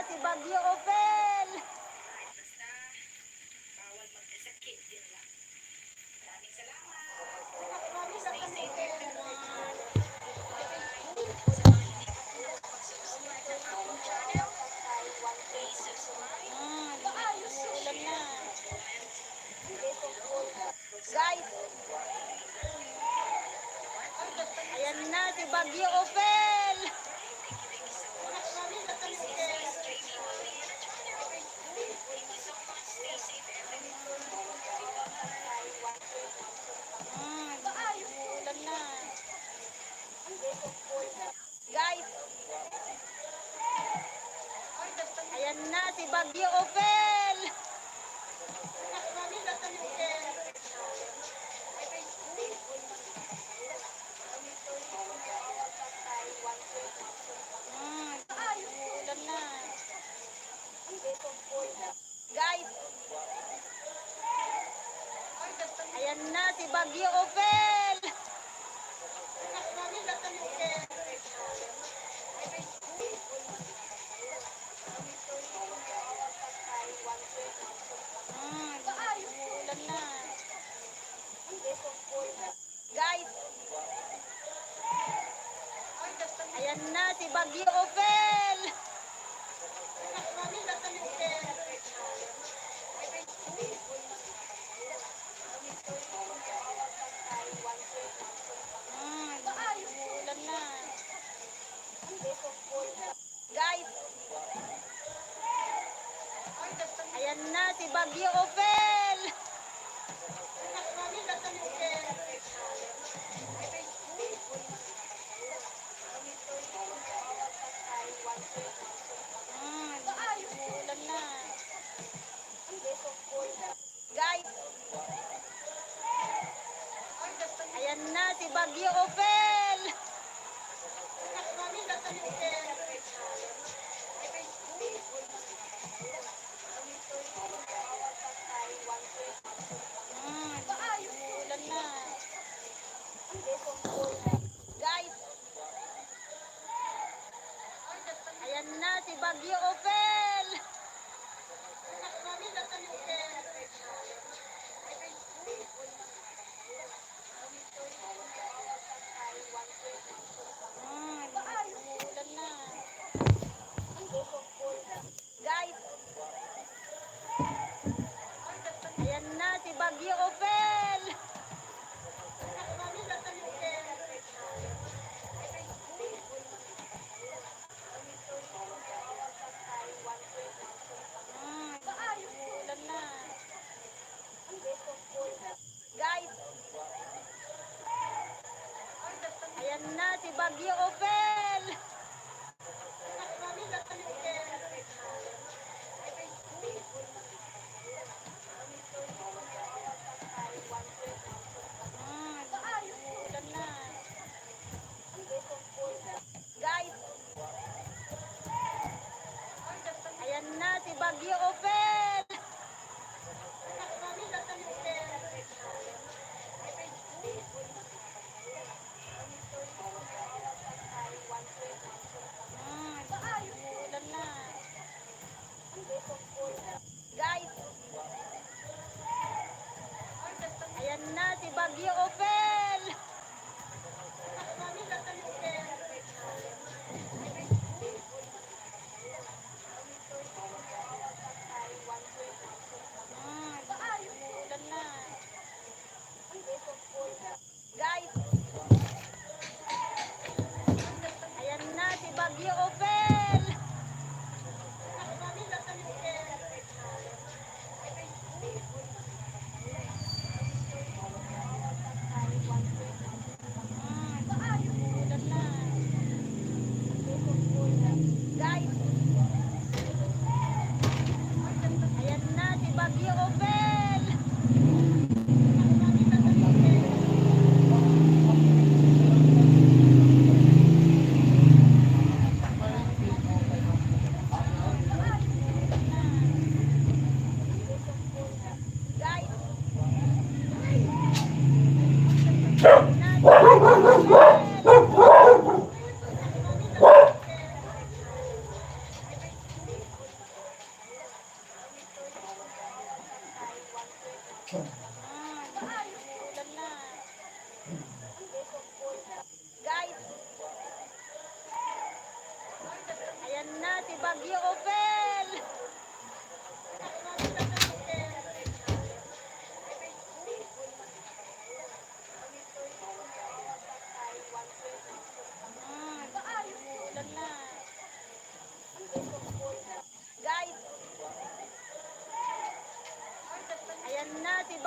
si Bagyo Opel! Basta, bawal magkasakit din lang. Maraming salamat. Maraming Stay safe everyone. Bye. Sa mga hindi pa po nakapag-subscribe ng aking channel, please subscribe. Umuulan na. Guys, Ayan na si Bagyo Opel! thank you so much. This is Miss Jamie Molly on the channel. Thank you so much. Stay safe everyone. Umuulan na. Guys, Ayan na si Bagyo Opel! Umuulan na. guys, Ayan na si Bagyo Opel! Umuulan na. guys, Ayan na si Bagyo Opel! Umuulan na. guys, Ayan na si Bagyo Opel! Umuulan na. guys, Ayan na si Bagyo Opel! Umuulan na. guys, Ayan na si Bagyo Opel! Umuulan na. guys, Ayan na si Bagyo Opel! Umuulan na. guys, Ayan na si Bagyo Opel! Umuulan na. guys, Ayan na si Bagyo Opel!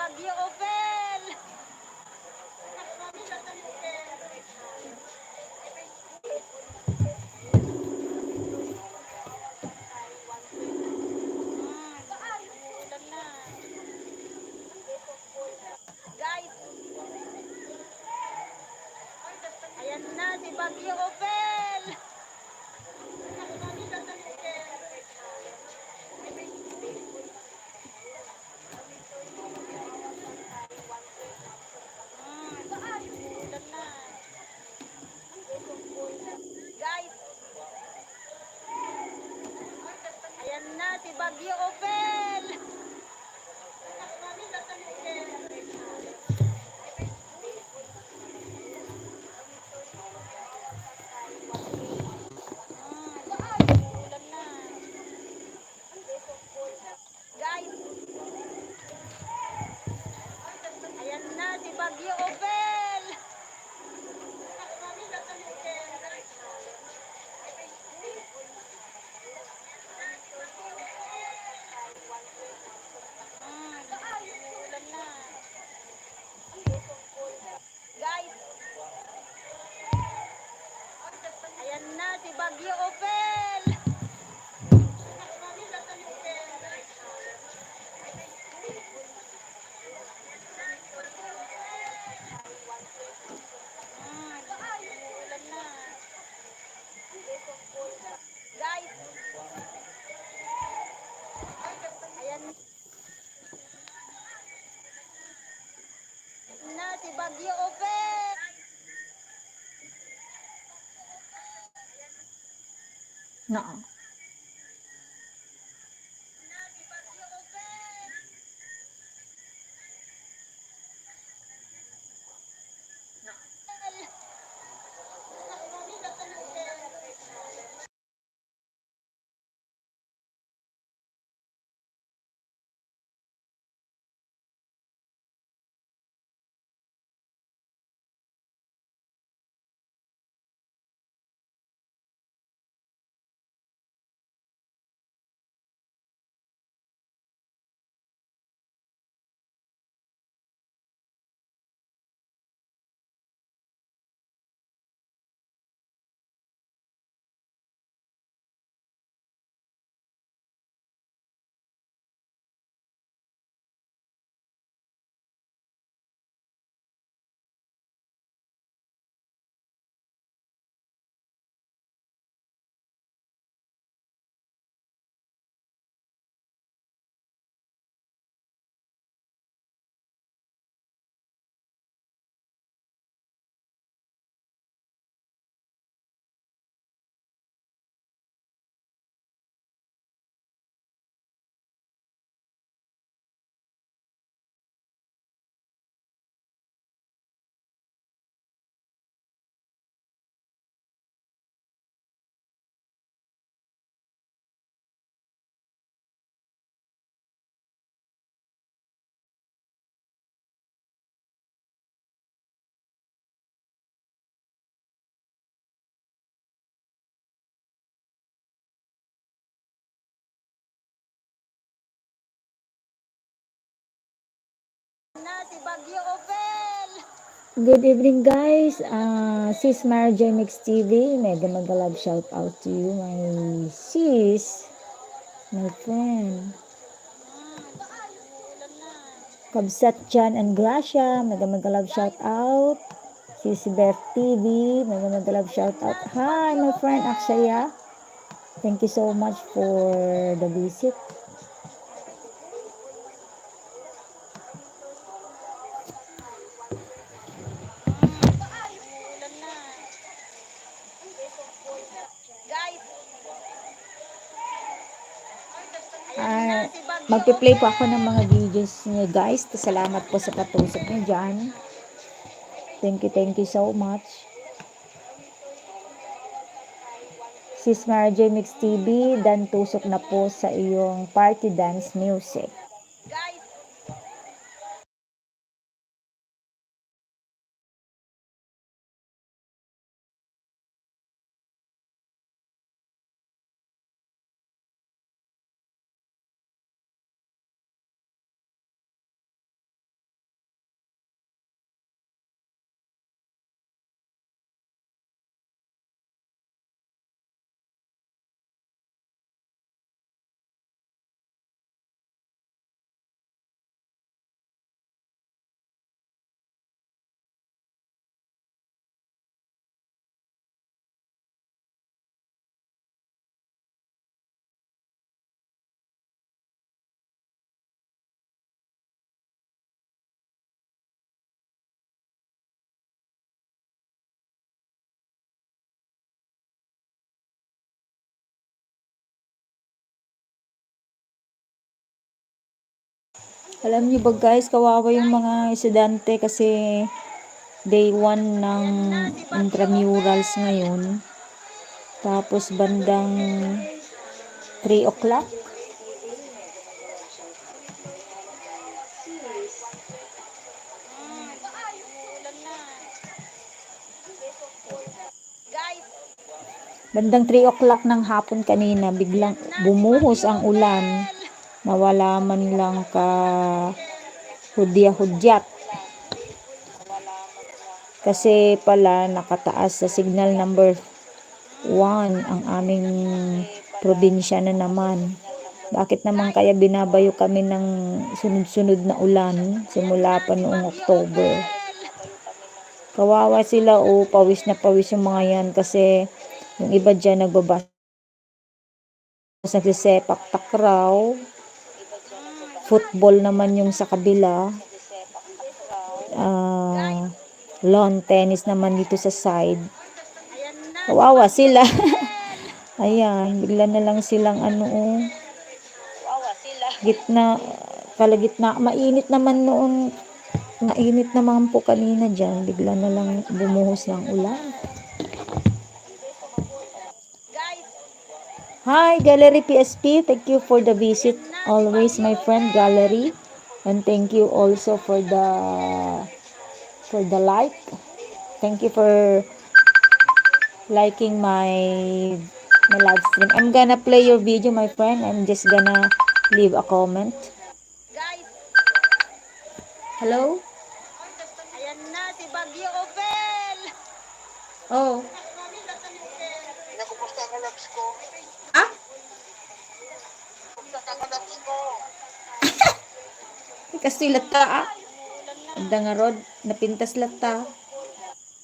Bagyo Opel! Ulan na. Guys, ayan na si Bagyo Opel! Ulan na. Guys, ayan na si Bagyo Opel! Ulan na. Guys, ayan na si Bagyo Opel! Ulan na. Guys, ayan na si Bagyo Opel! Ulan na. Guys, ayan na si Bagyo Opel! No. Na si Bagyo Opel! Good evening, guys. Sis Mara J Mix TV. Mega love shout out to you, my sis, my friend. Ulan na. Kabsat Chan and Gracia. Mega love shout out. Sis Beth TV. Mega love shout out. Hi, my friend Akshaya. Thank you so much for the visit. Ulan na. Guys, ayan na si Bagyo Magpi-play po ako Opel! ng mga videos niyo, guys. Salamat po sa patusok niyo dyan. Thank you so much. Sis Mara J Mix TV, dan tusok na po sa iyong party dance music. Guys, Alam niyo ba guys, kawawa yung mga estudyante kasi day 1 ng intramurals ngayon. Tapos bandang 3 o'clock. Umuulan na. Guys, Bandang 3 o'clock ng hapon kanina, biglang bumuhos ang ulan. Nawala man lang ka hudya-hudyat. Kasi pala nakataas sa signal number 1 ang aming probinsya na naman. Bakit naman kaya binabayo kami ng sunod-sunod na ulan simula pa noong October? Kawawa sila pawis na pawis yung mga yan kasi yung iba dyan nagbabasa nagsisepak takraw. Football naman yung sa kabila. Lawn tennis naman dito sa side. ayan na. Kawawa sila. Ayan, bigla na lang silang gitna, kalagitna. Mainit naman noon. Mainit naman po kanina dyan. Bigla na lang bumuhos ng ulan. Guys, Hi, Gallery PSP. Thank you for the visit. Always my friend Gallery. And thank you also for the like. Thank you for liking my live stream. I'm gonna play your video, my friend. I'm just gonna leave a comment. guys, Hello? ayan na si Bagyo Ovel. Oh. Nakumusta ang labs ko? Ah? Kumusta ang labs ko? Kasi lata ah. Anda nga rod. Napintas lata.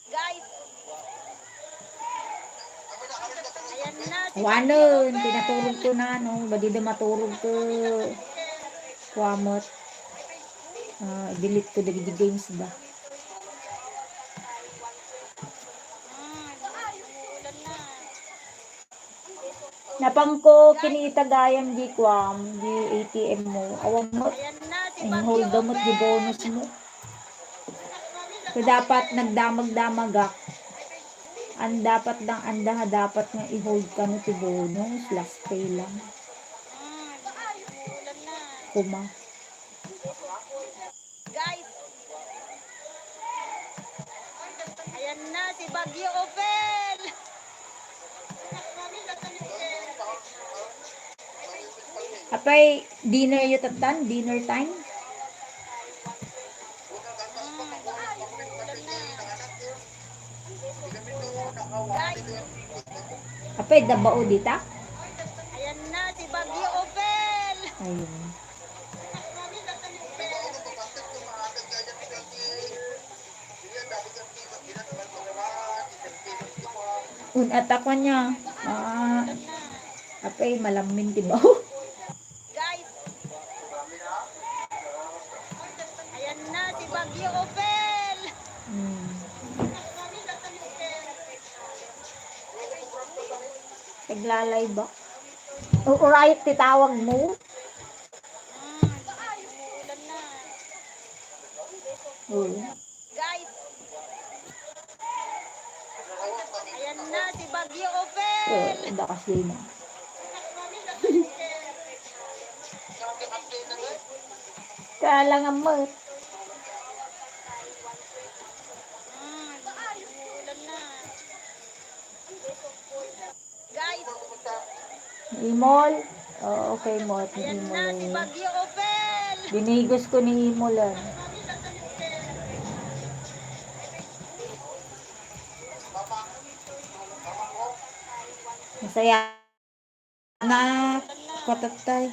Guys, ayan na si Wanon. Pinaturog ko na Badi na maturog ko. Kwamot. Delete ko dagi games ba. umuulan na. Napang ko kinitagayam di kwam di ATM mo. Awang mo. Ayan na si Ang Bagyo hold mo di bonus mo. So dapat nagdamag-damagak. Ang dapat lang dapat nga i-hold ka no ti bonus. Last pay lang. Umuulan na. Kuma. Guys, ayan na si Bagyo Ovel. Apay, dinner yun tatan? Dinner time? Guys, Apay, dabao dita? ayan na si Bagyo Ovel. Ayun. Unata ko niya. Apay, malamin tibaw. Guys, ayan na si Bagyo Ovel. Naglalay ba? Urayot titawag mo? Umuulan na. Oo. Guys, ayan na si Bagyo Ovel. Ada kasi na. Kala nga mo. Umuulan na. Guys, Imol? Okay mo. ayan Imol na si Bagyo Ovel. Binigos ko ni Imol yan. Masaya na katatay.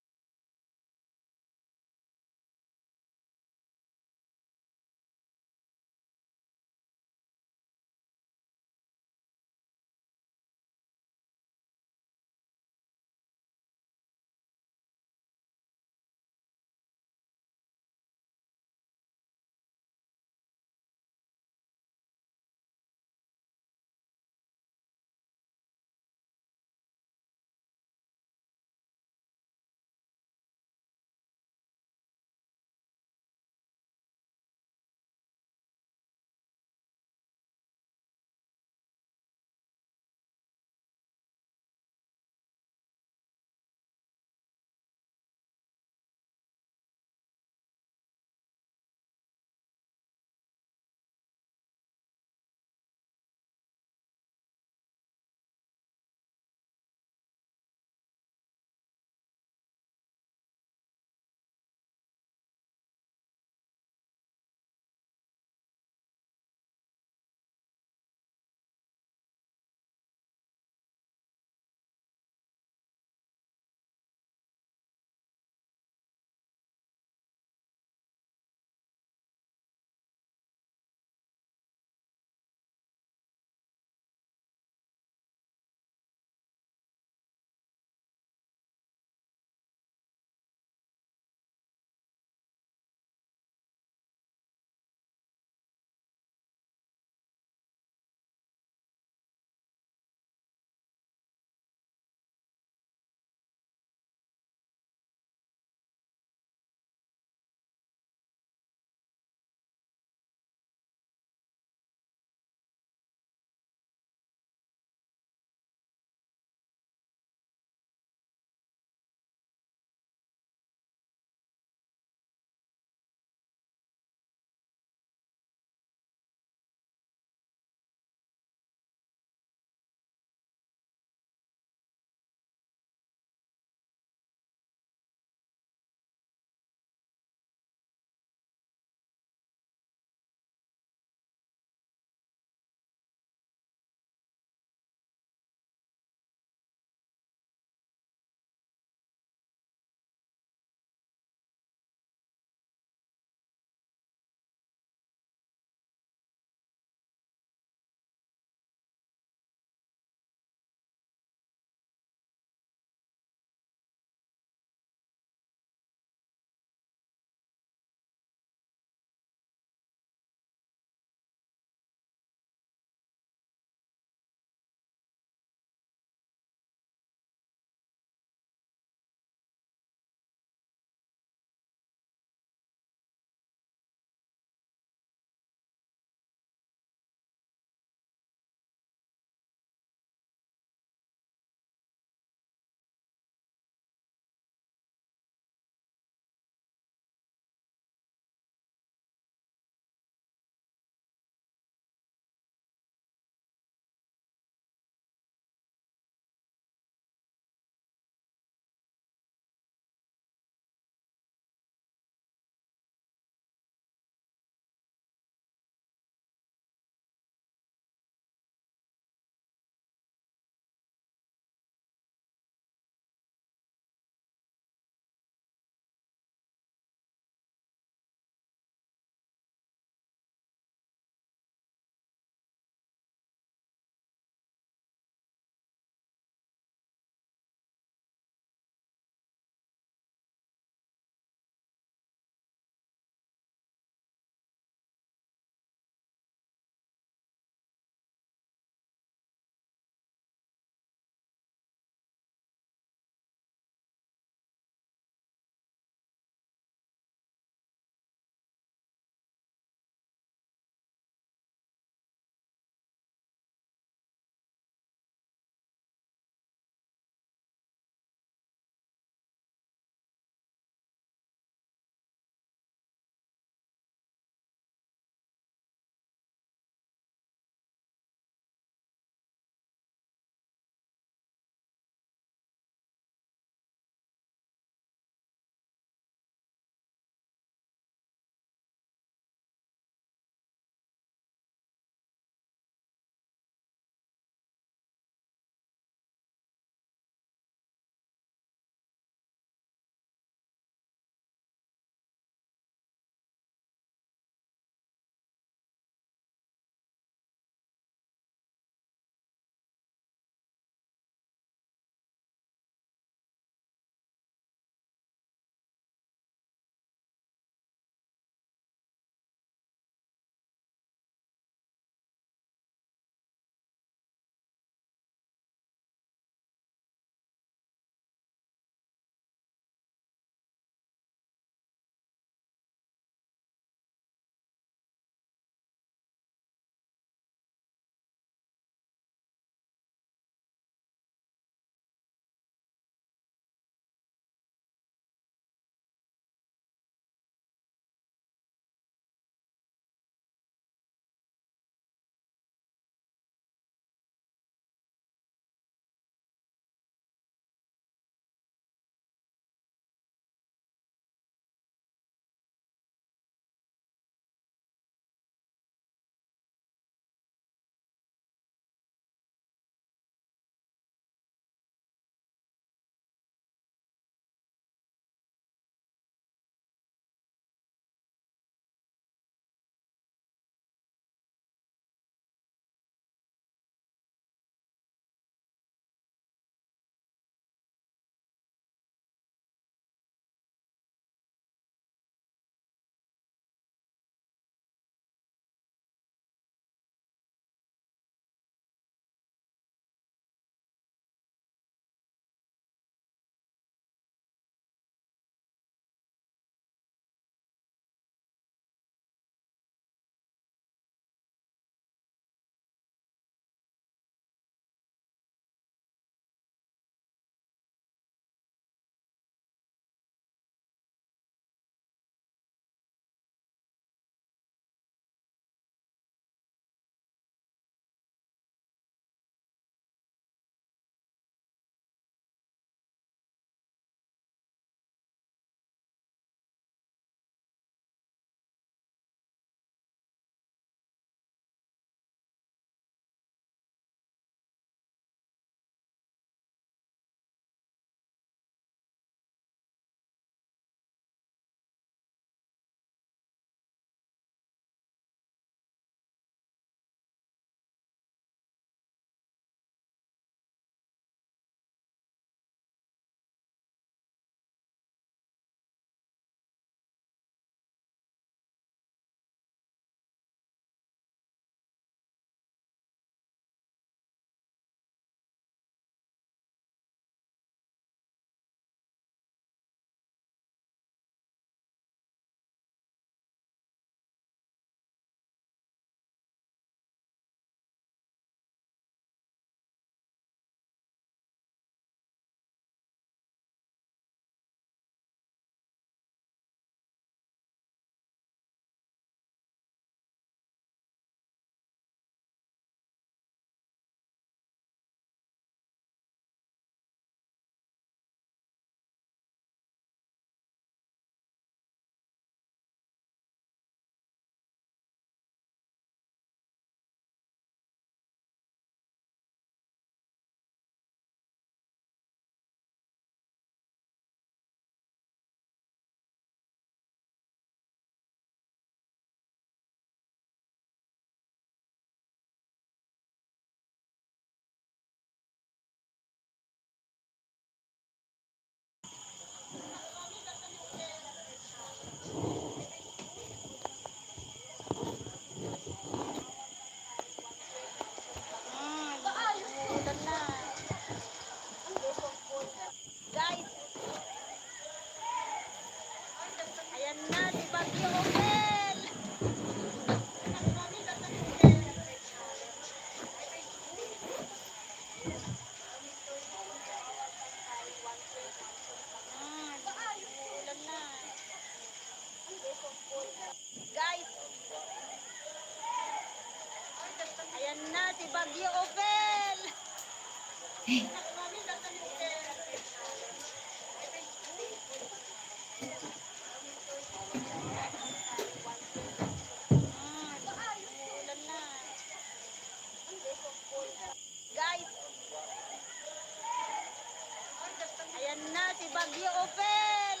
Bagyo Opel.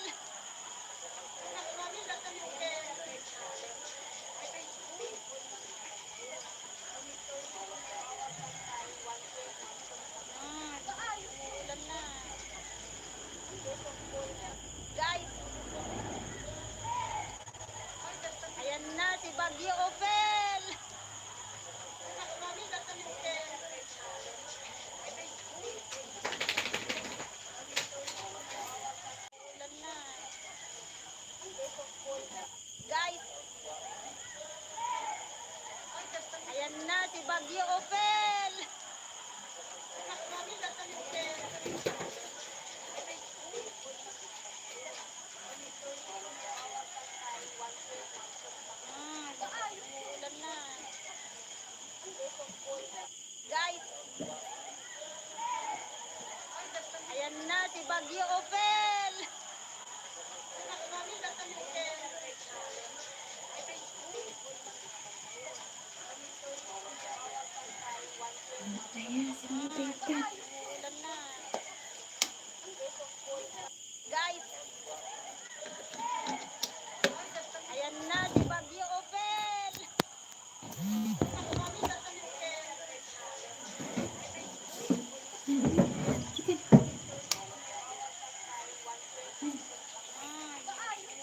Ulan na. Guys, ayan na si Bagyo Opel. Ulan na. Guys, ayan na si Bagyo Opel. Ulan na. Guys, ayan na si Bagyo Opel. Ulan na. Guys, ayan na si Bagyo Opel.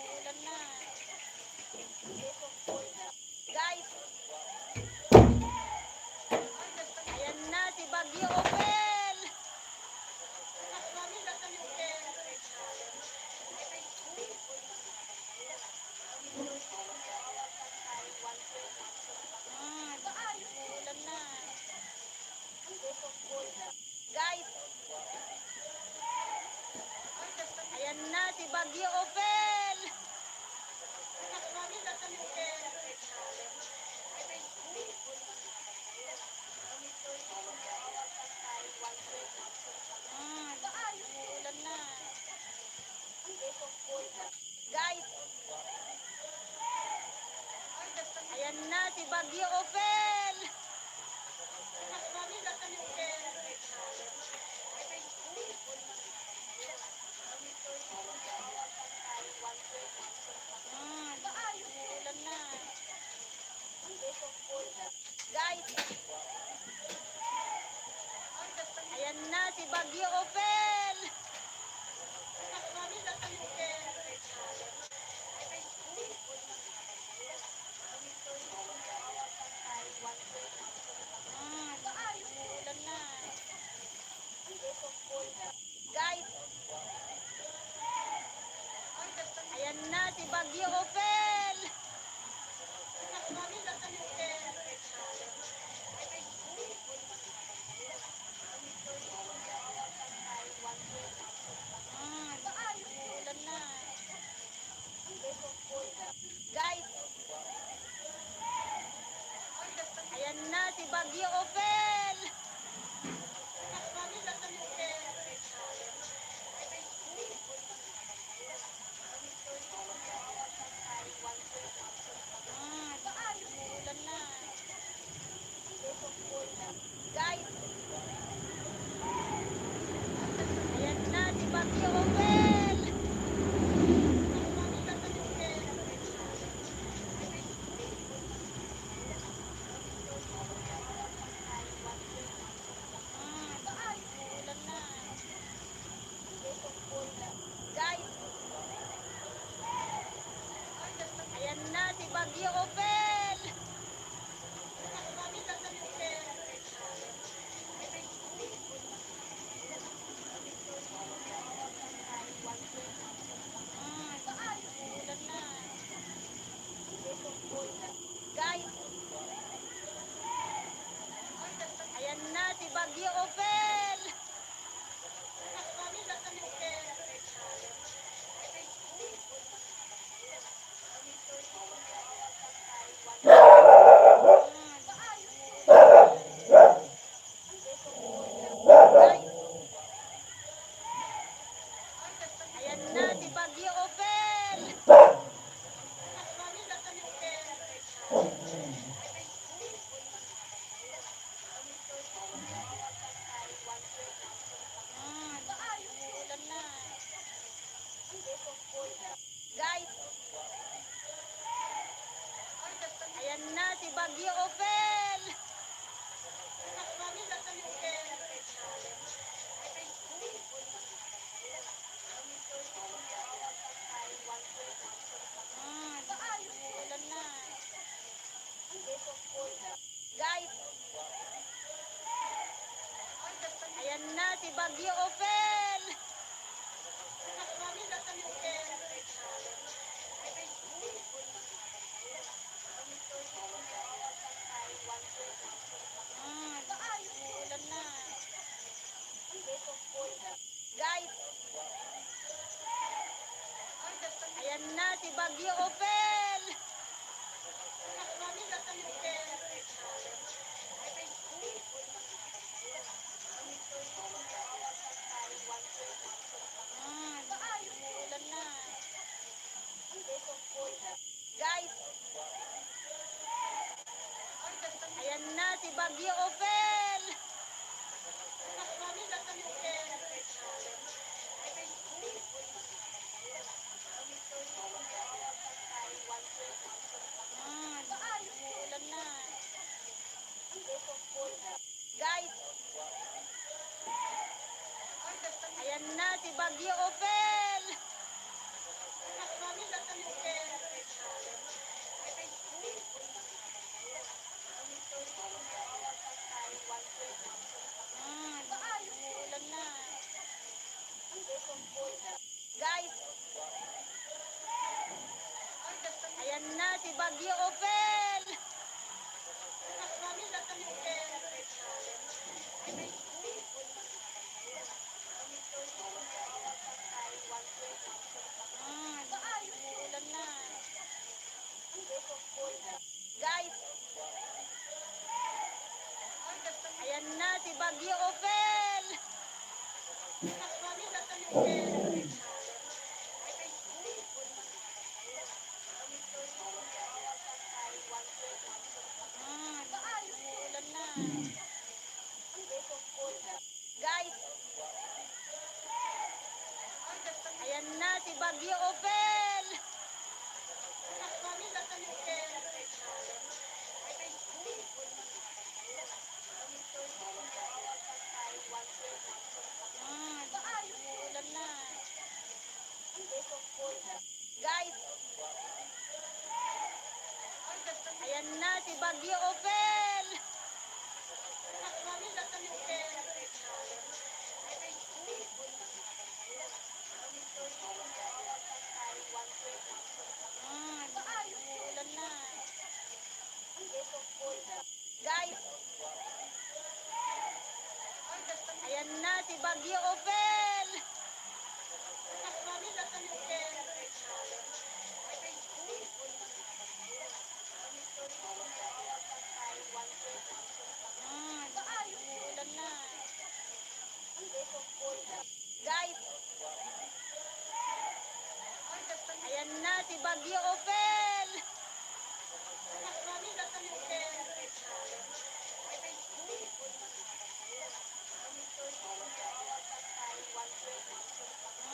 Ulan na. Guys, ayan na si Bagyo Opel. Ulan na. Guys, ayan na si Bagyo Opel. Ulan na. Guys, ayan na si Bagyo Opel. Ulan na. Guys, ayan na si Bagyo Opel. Ulan na. Guys, ayan na si Bagyo Opel. Ulan na. Guys, ayan na si Bagyo Opel. Bagyo Opel! Ulan na. Guys, ayan na si Bagyo Opel! Ulan na. Guys, ayan na si Bagyo Opel! Ulan na. Guys, ayan na si Bagyo Opel! Ulan na. Guys, ayan na si Bagyo Opel! Ulan na. Guys, ayan na si Bagyo Opel! Ulan na. Guys, ayan na si Bagyo Opel! Ulan na. Guys, ayan na si Bagyo Opel! Ulan na. Guys, ayan na si Bagyo Opel!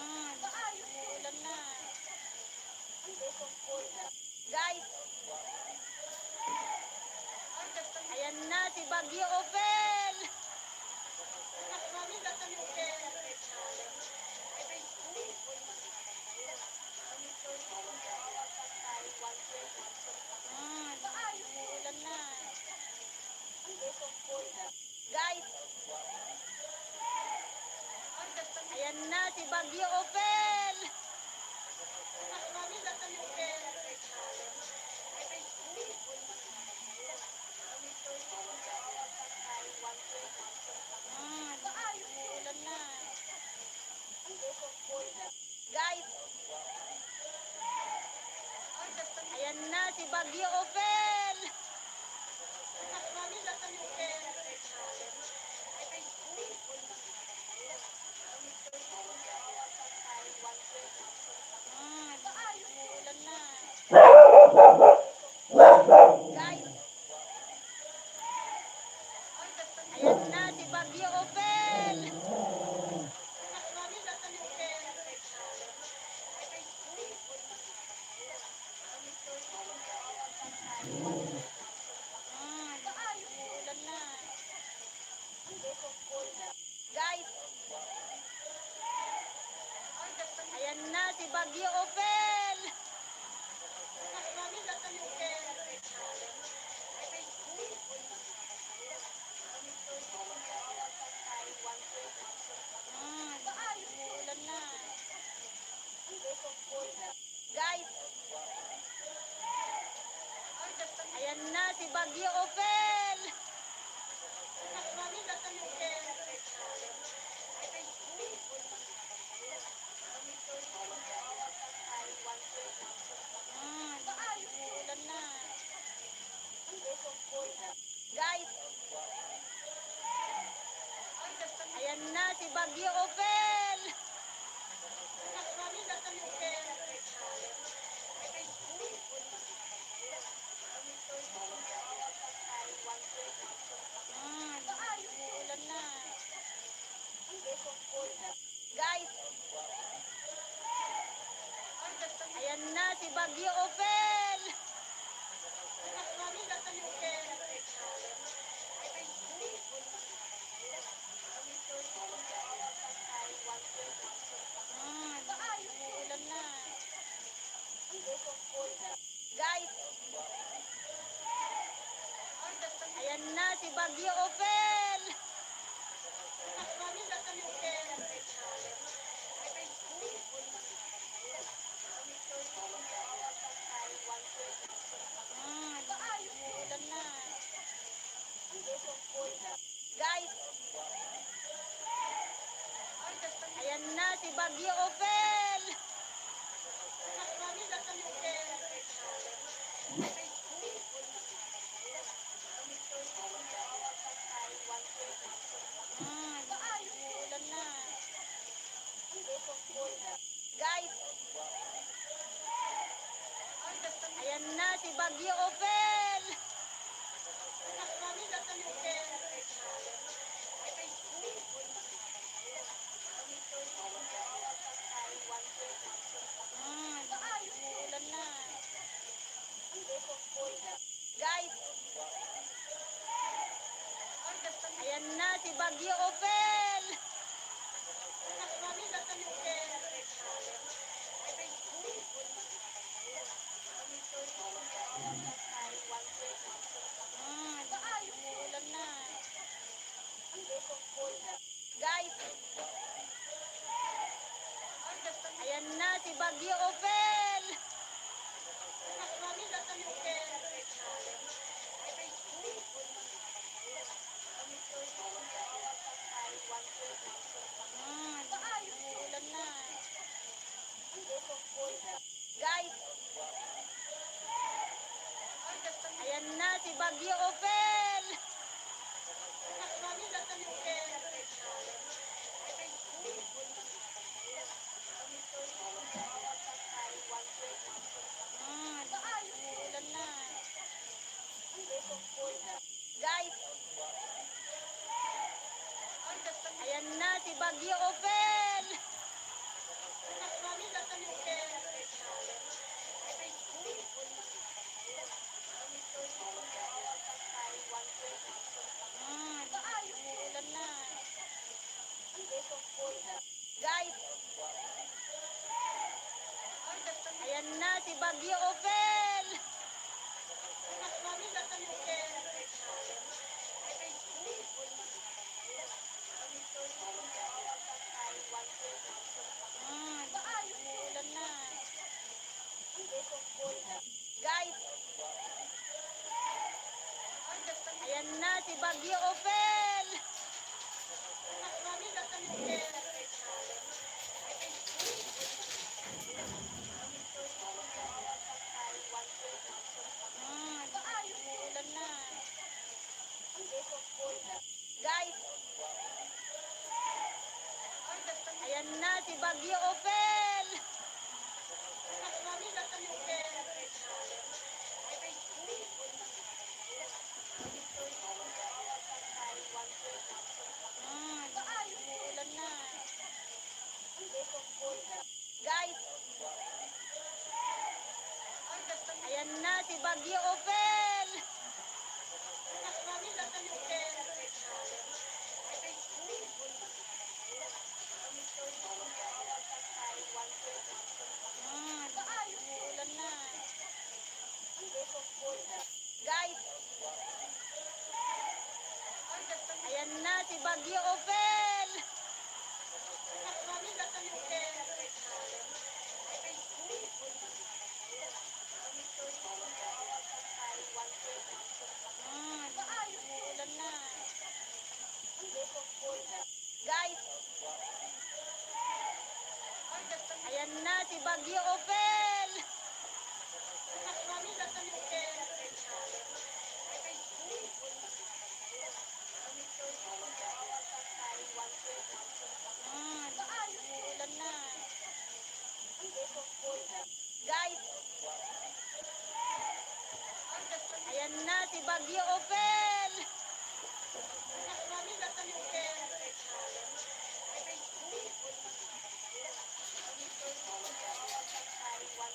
Ulan na. Guys, ayan na si Bagyo Opel! Ulan na. Guys, ayan na si Bagyo Opel! Ulan na. Guys, ayan na si Bagyo Opel! Ulan na. Guys, ayan na si Bagyo Opel! Ulan na. Guys, ayan na si Bagyo Opel! Ulan na. Guys, ayan na si Bagyo Opel! Bagyo Opel! Mami, nasa Opel. Umuulan na. Guys, ayan na si Bagyo Opel! Mami, nasa Opel. Umuulan na. Guys, ayan na si Bagyo Opel! Mami, nasa Opel. Umuulan na. Guys, ayan na si Bagyo Opel! Mami, nasa Opel. Umuulan na. Guys, ayan na si Bagyo Opel! Mami, nasa Opel. Umuulan na. Guys, ayan na si Bagyo Opel! Mami, nasa Opel. Umuulan na. Guys, ayan na si Bagyo Opel! Mami, nasa Opel. Umuulan na. Guys, ayan na si Bagyo Opel! Mami, nasa Opel. Umuulan na. Guys, ayan na si Bagyo Opel! Mami, nasa Opel. Umuulan na. Guys, ayan na si Bagyo Opel! Mami, nasa Opel. Umuulan na. Guys, ayan na si Bagyo Opel! Mami, nasa Opel. Umuulan na. Guys, ayan na si Bagyo Opel! Mami, nasa Opel. Umuulan na. Guys, ayan na si Bagyo Opel! Mami, nasa Opel. Umuulan na. Guys, ayan na si Bagyo Opel! Mami, nasa Opel. Umuulan na. Guys, ayan na si Bagyo Opel! Mami, nasa Opel. Umuulan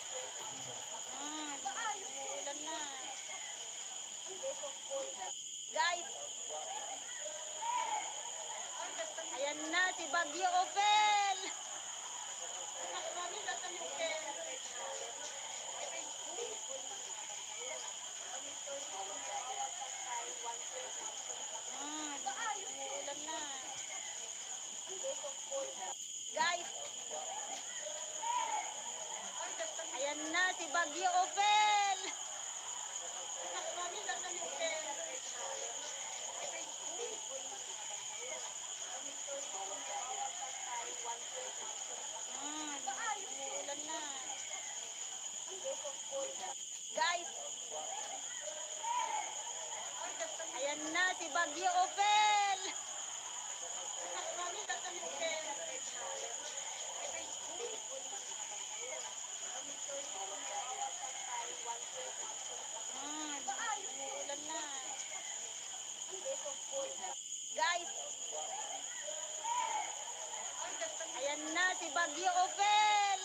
Ayan na si Bagyo Opel.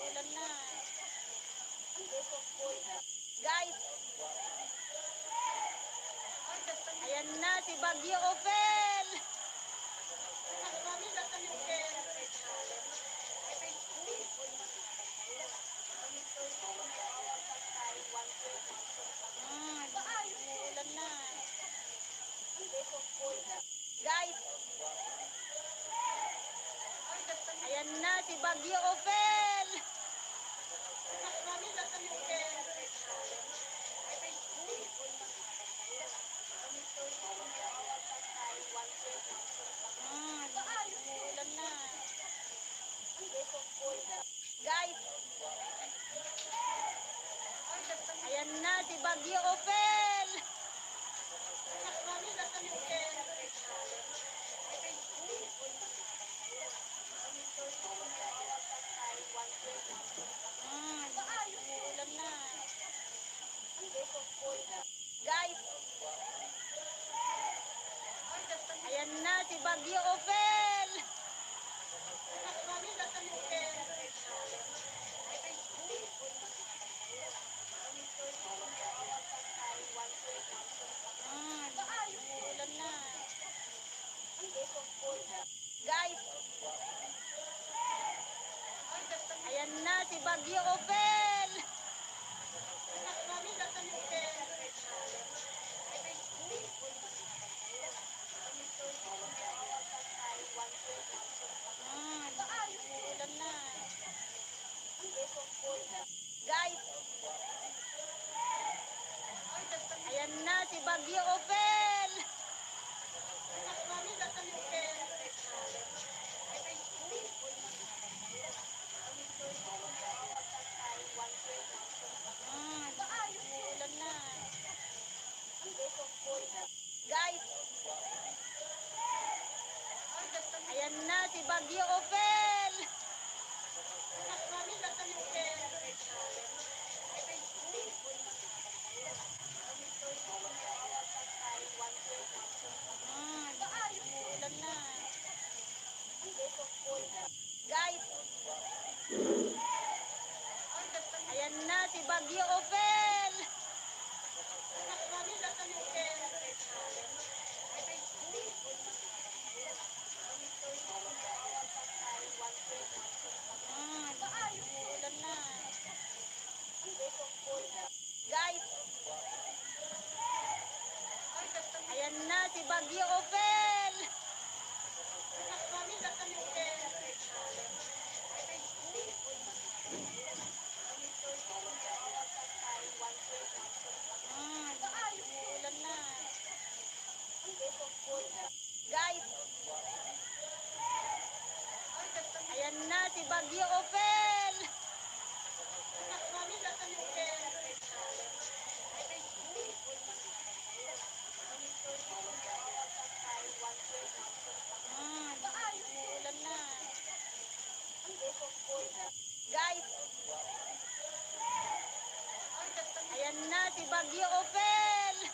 Ulan na. Guys, ayan na si Bagyo Opel. Ulan na. Guys, ayan na si Bagyo Opel. Ulan na. Guys, ayan na si Bagyo Opel. Ulan na. Guys, ayan na si Bagyo Opel. Ulan na. Guys, ayan na si Bagyo Opel. Ulan na. Guys, ayan na si Bagyo Opel. Ulan na. Guys, ayan na si Bagyo Opel. Ulan na. Guys, ayan na si Bagyo Opel. Ulan na. Guys, ayan na si Bagyo Opel. Ulan na. Guys, ayan na si Bagyo Opel. Ulan na. Guys, ayan na si Bagyo Opel.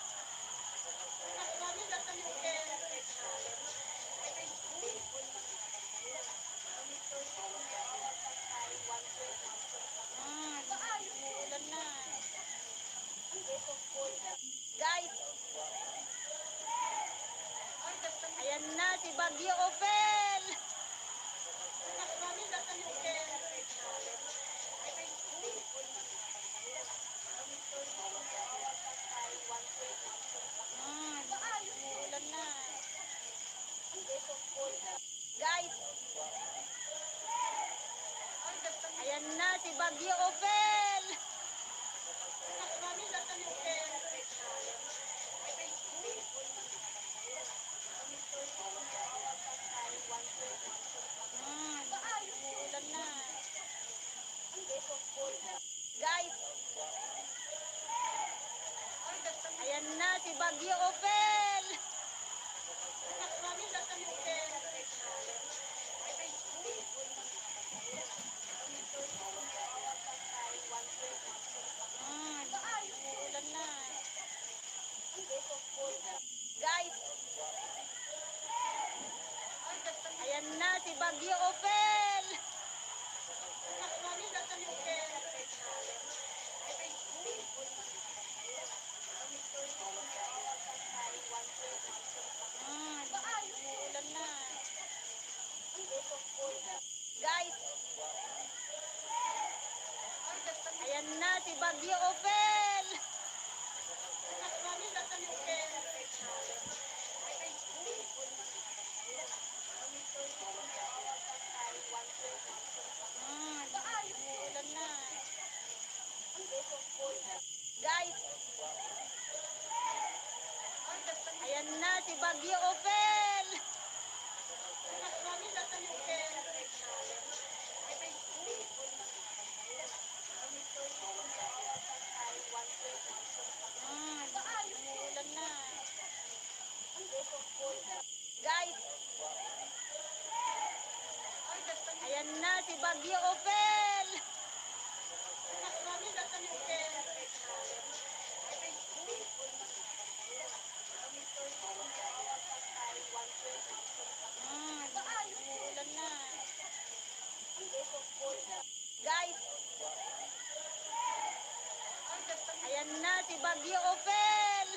Ulan na. Guys, ayan na si Bagyo Opel. Ulan na. Guys, ayan na si Bagyo Opel. Ulan na. Guys, ayan na si Bagyo Opel. Guys, ayan na si Bagyo Opel. Umuulan na. Guys, ayan na si Bagyo Opel. Umuulan na. Guys, ayan na si Bagyo Opel.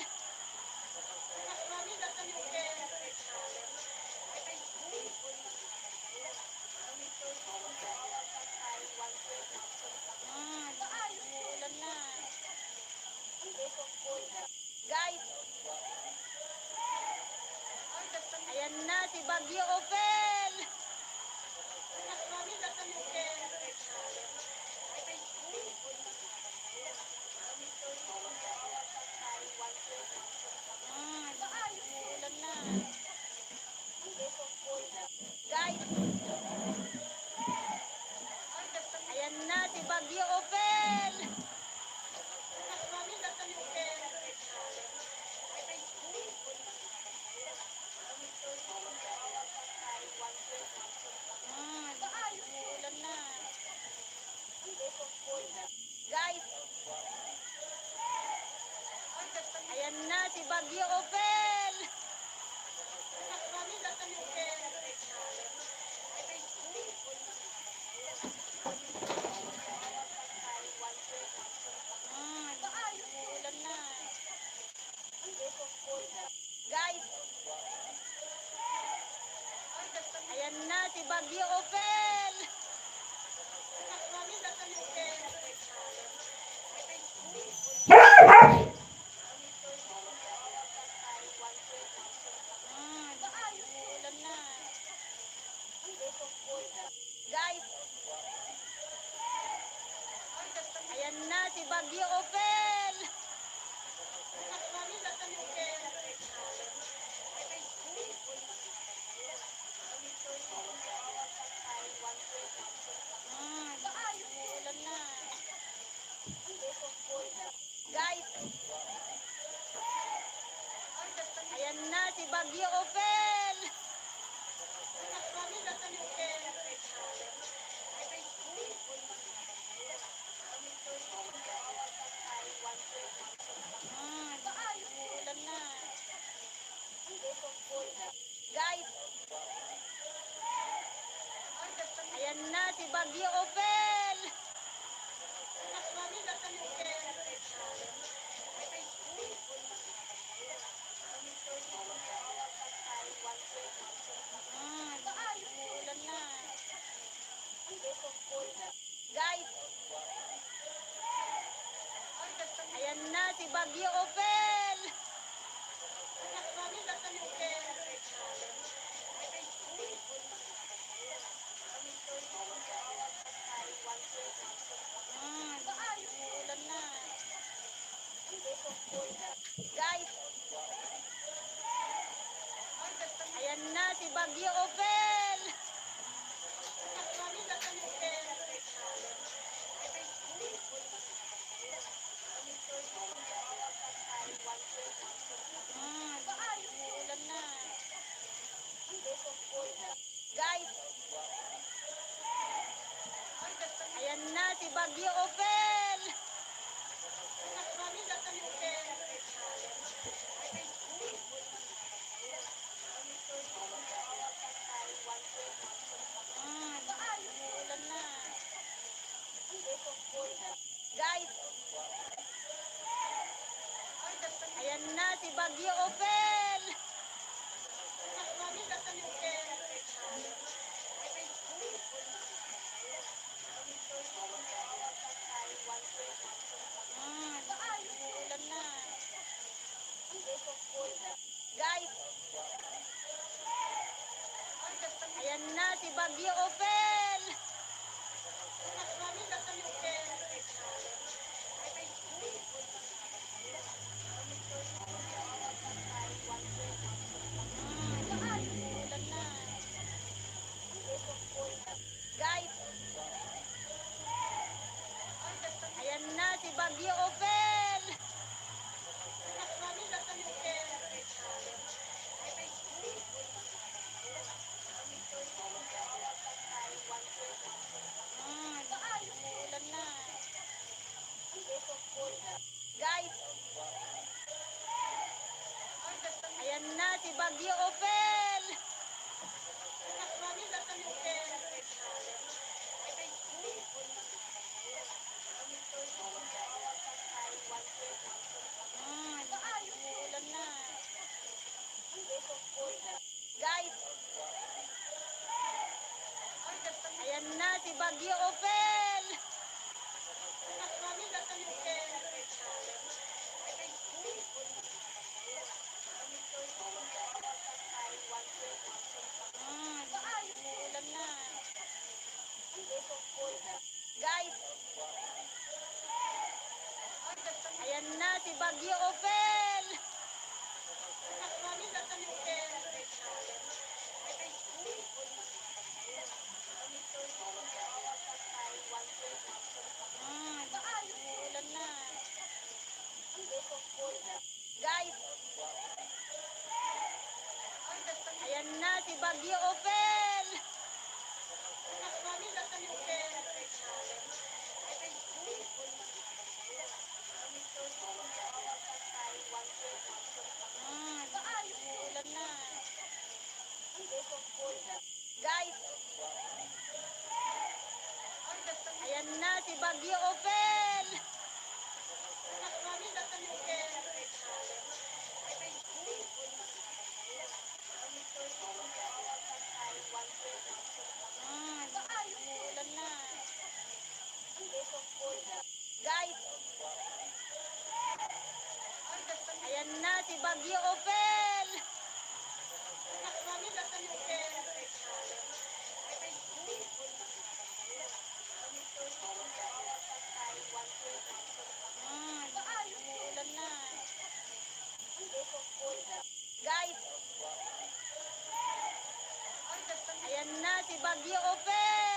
Umuulan na. Guys, ayan na si Bagyo Opel. Umuulan na. Guys, ayan na si Bagyo Opel. Umuulan na. Guys, ayan na si Bagyo Opel. Umuulan na. Guys, ayan na si Bagyo Opel. Umuulan na. Guys, ayan na si Bagyo Opel. Umuulan na. Guys, ayan na si Bagyo Opel. Umuulan na. Guys, ayan na si Bagyo Opel. Umuulan na. Guys, ayan na si Bagyo Opel. Umuulan na. Guys, ayan na si Bagyo Opel. Umuulan na. Guys, ayan na si Bagyo Opel. Umuulan na. Guys, ayan na si Bagyo Opel. Umuulan na. Guys, ayan na si Bagyo Opel. Guys, ayan na si Bagyo Opel. Umuulan na. Guys, ayan na si Bagyo Opel. Umuulan na. Guys, ayan na si Bagyo Opel. Umuulan na. Guys, ayan na si Bagyo Opel. Umuulan na. Guys, ayan na si Bagyo Opel. Umuulan na. Guys, ayan na si Bagyo Opel. Umuulan na. Guys, ayan na si Bagyo Opel.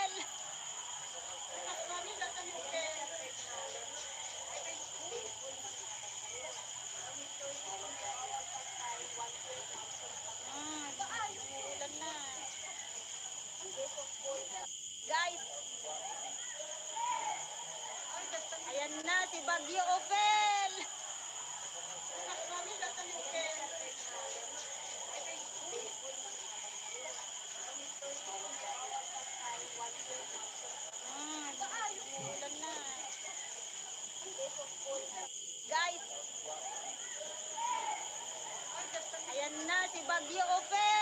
Umuulan na. Guys, ayan na si Bagyo Opel. Umuulan na. Guys, ayan na si Bagyo Opel.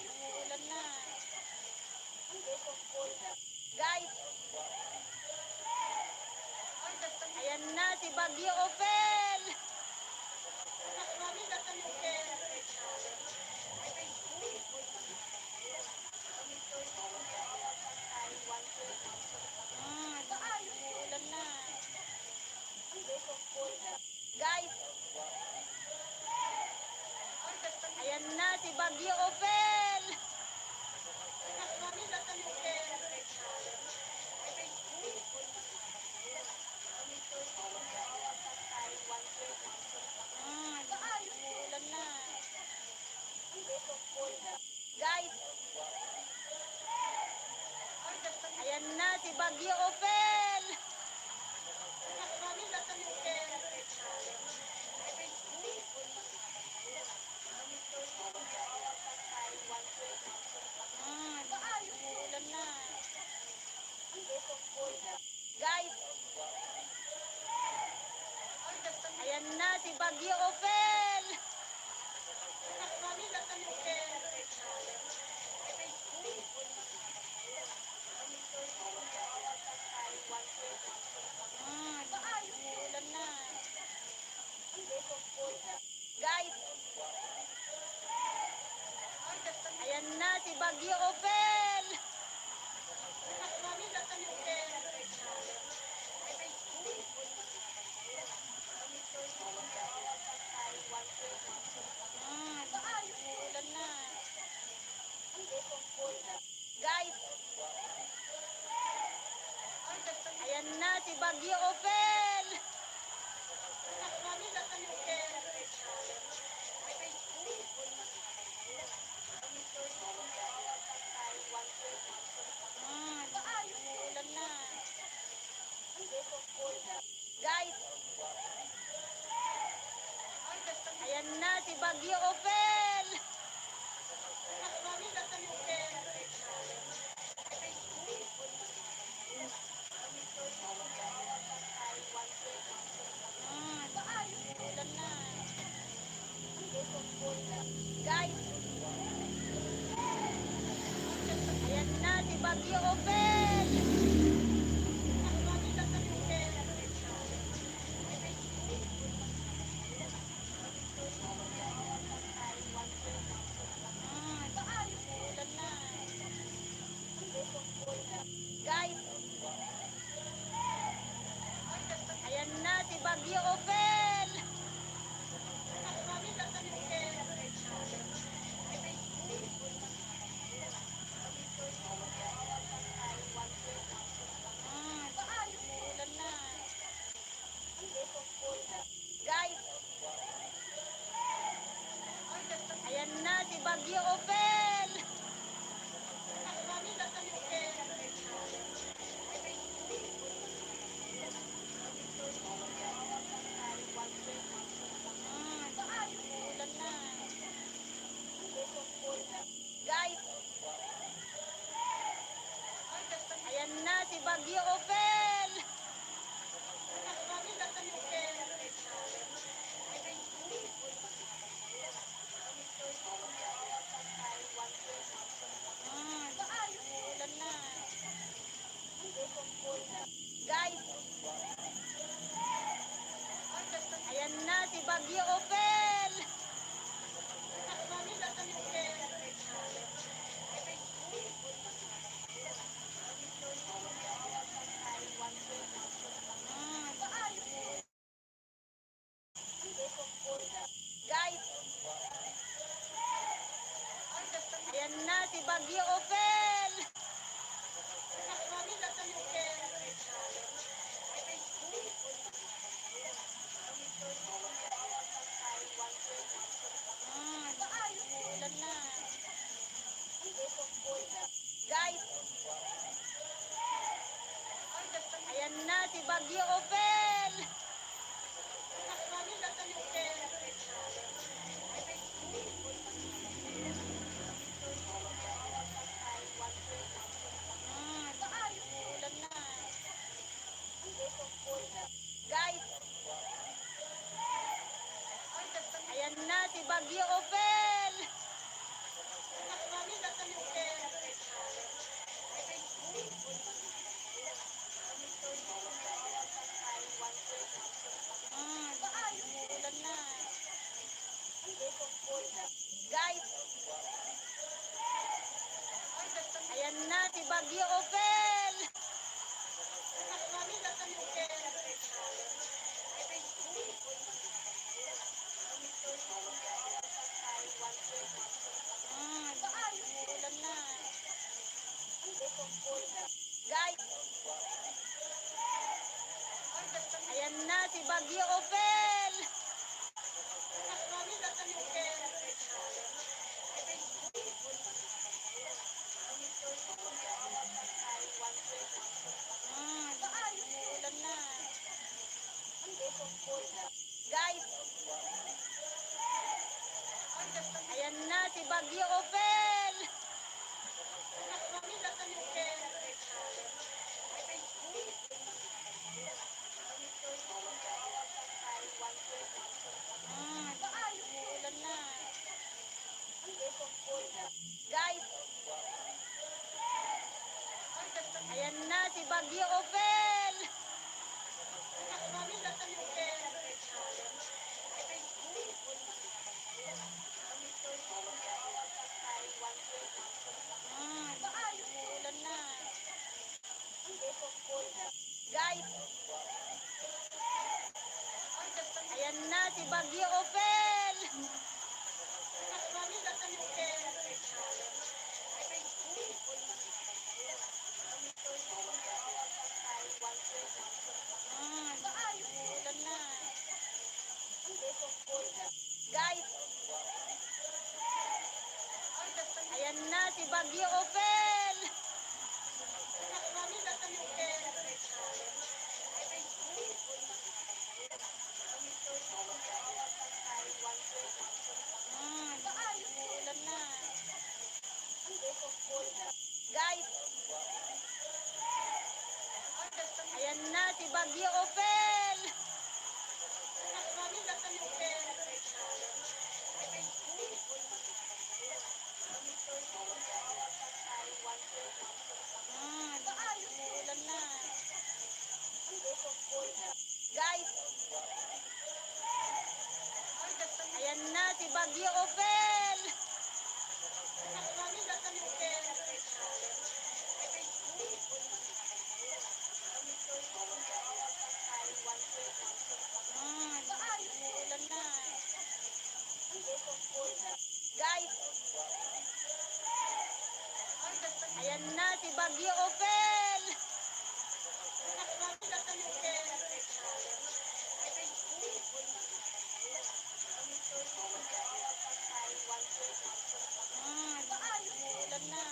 Umuulan na. Guys, ayan na si Bagyo Opel. Umuulan na. Guys, ayan na si Bagyo Opel. Umuulan na. Guys, ayan na si Bagyo Opel. Guys, ayan na si Bagyo Open. Ulan na. Guys, ayan na si Bagyo Open. Ulan na. Guys, ayan na si Bagyo Open. Ulan na. Guys, ayan na si Bagyo Open. Ulan na. Guys, ayan na si Bagyo Open. Guys, ayan na si Bagyo Open. Ulan na. Guys, ayan na si Bagyo Open. Ulan na. Guys, ayan na si Bagyo Open. Ulan na. Guys, ayan na si Bagyo Open. Ulan na. Guys, ayan na si Bagyo Open. Ulan na. Guys, ayan na si Bagyo Open. Ulan na. Guys, ayan na si Bagyo Open. Ulan na. Guys, ayan na si Bagyo Open. Ulan na. Guys, ayan na si Bagyo Open. Ulan na. Guys, ayan na si Bagyo Open. Bagyo Opel. Ulan na. Guys, ayan na si Bagyo Opel. Ulan na.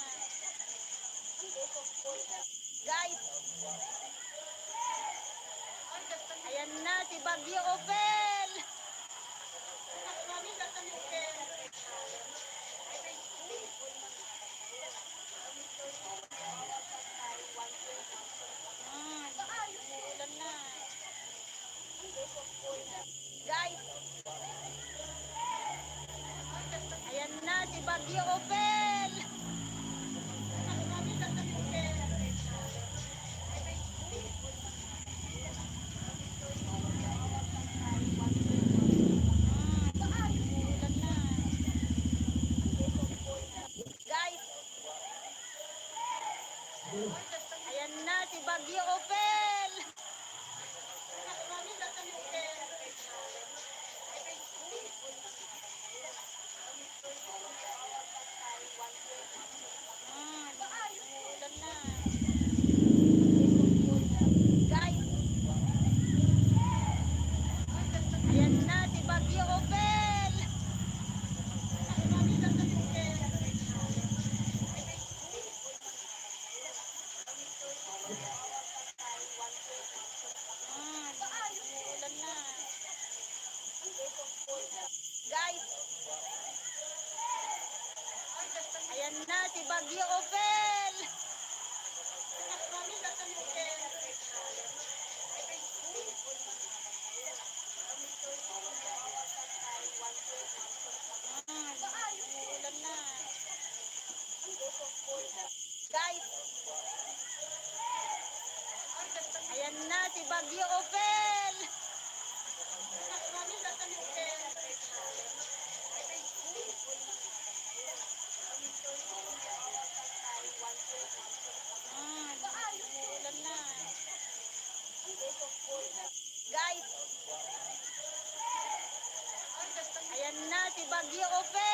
Guys, ayan na si Bagyo Opel. Ulan na. Guys, ayan na si Bagyo Opel. Ulan na. Guys, ayan na si Bagyo Opel. Ulan na. Guys, ayan na si Bagyo Opel. Ulan na. Guys, ayan na si Bagyo Opel. Ulan na. Guys, ayan na si Bagyo Opel. Ulan na. Guys, ayan na si Bagyo Opel.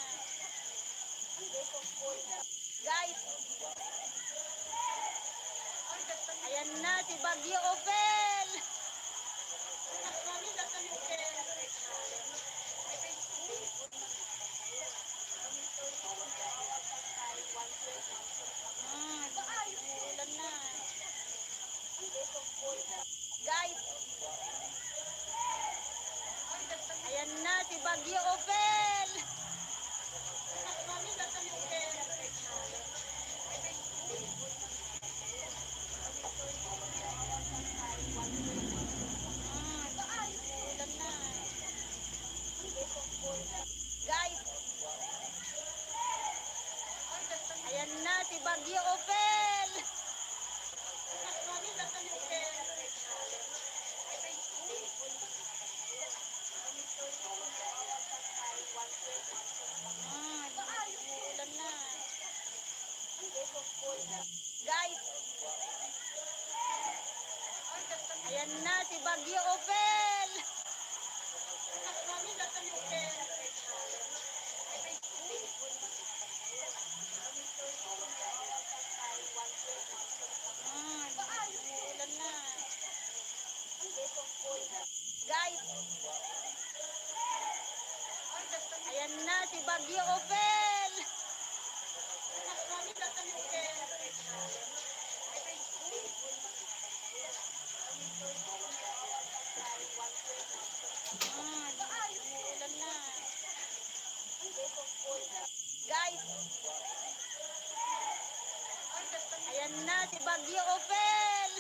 Ulan na. Guys, ayan na si Bagyo Opel. Ulan na. Guys, ayan na si Bagyo Opel. Ulan na. Guys, ayan na si Bagyo Opel. Ulan na. Guys, ayan na si Bagyo Opel. Ulan na. Guys, ayan na si Bagyo Opel. Ulan na. Guys, ayan na si Bagyo Opel.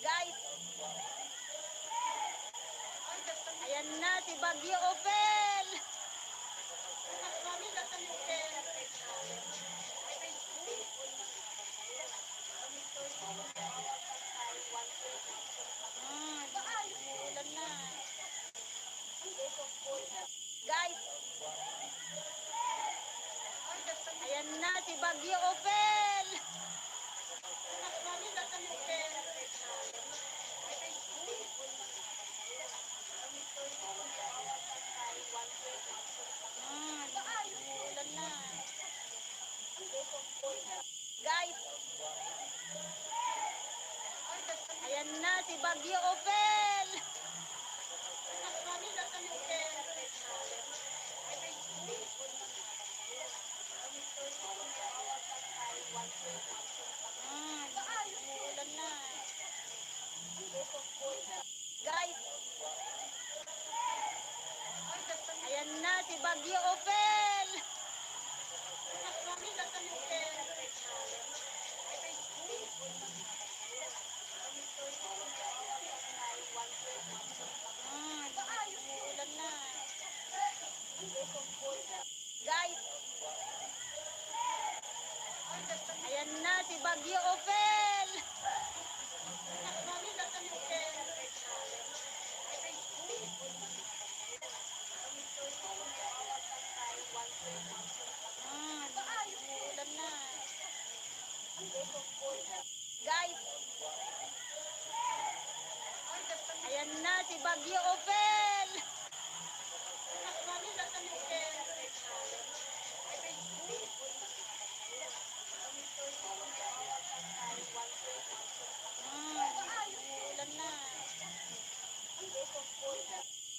Guys, ayan na si Bagyo Opel. Mami, nasa ni Opel. Umuulan na. Guys, ayan na si Bagyo Opel. Mami, nasa ni Opel. Umuulan na. Guys, ayan na si Bagyo Opel. Mami, nasa ni Opel. Umuulan na. Guys, ayan na si Bagyo Opel. Mami, nasa ni Opel. Umuulan na. Guys, ayan na si Bagyo Opel. Mami, nasa ni Opel. Umuulan na. Guys, ayan na si Bagyo Opel. Mami, nasa ni Opel. Umuulan na.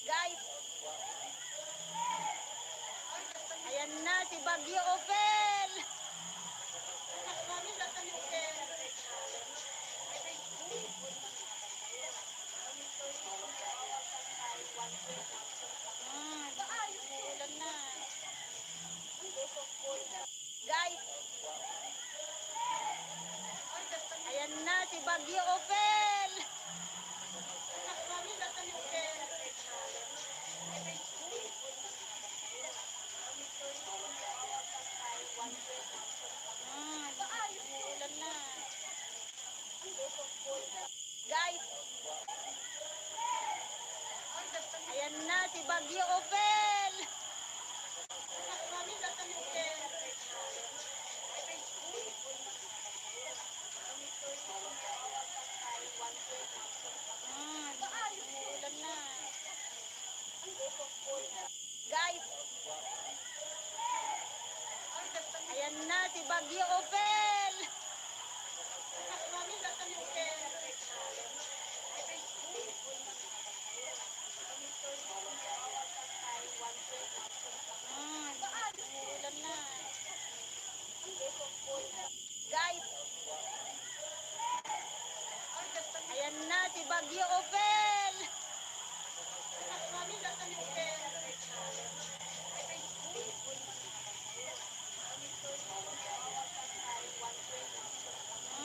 Guys, ayan na si Bagyo Opel. Mami, nasa ni Opel. Umuulan na. Guys, ayan na si Bagyo Opel. Mami, nasa ni Opel. Umuulan na. Guys, ayan na si Bagyo Opel. Mami, nasa ni Opel. Umuulan na. Guys, ayan na si Bagyo Opel. Mami, nasa ni Opel. Umuulan na. Guys, ayan na si Bagyo Opel. Mami, nasa ni Opel.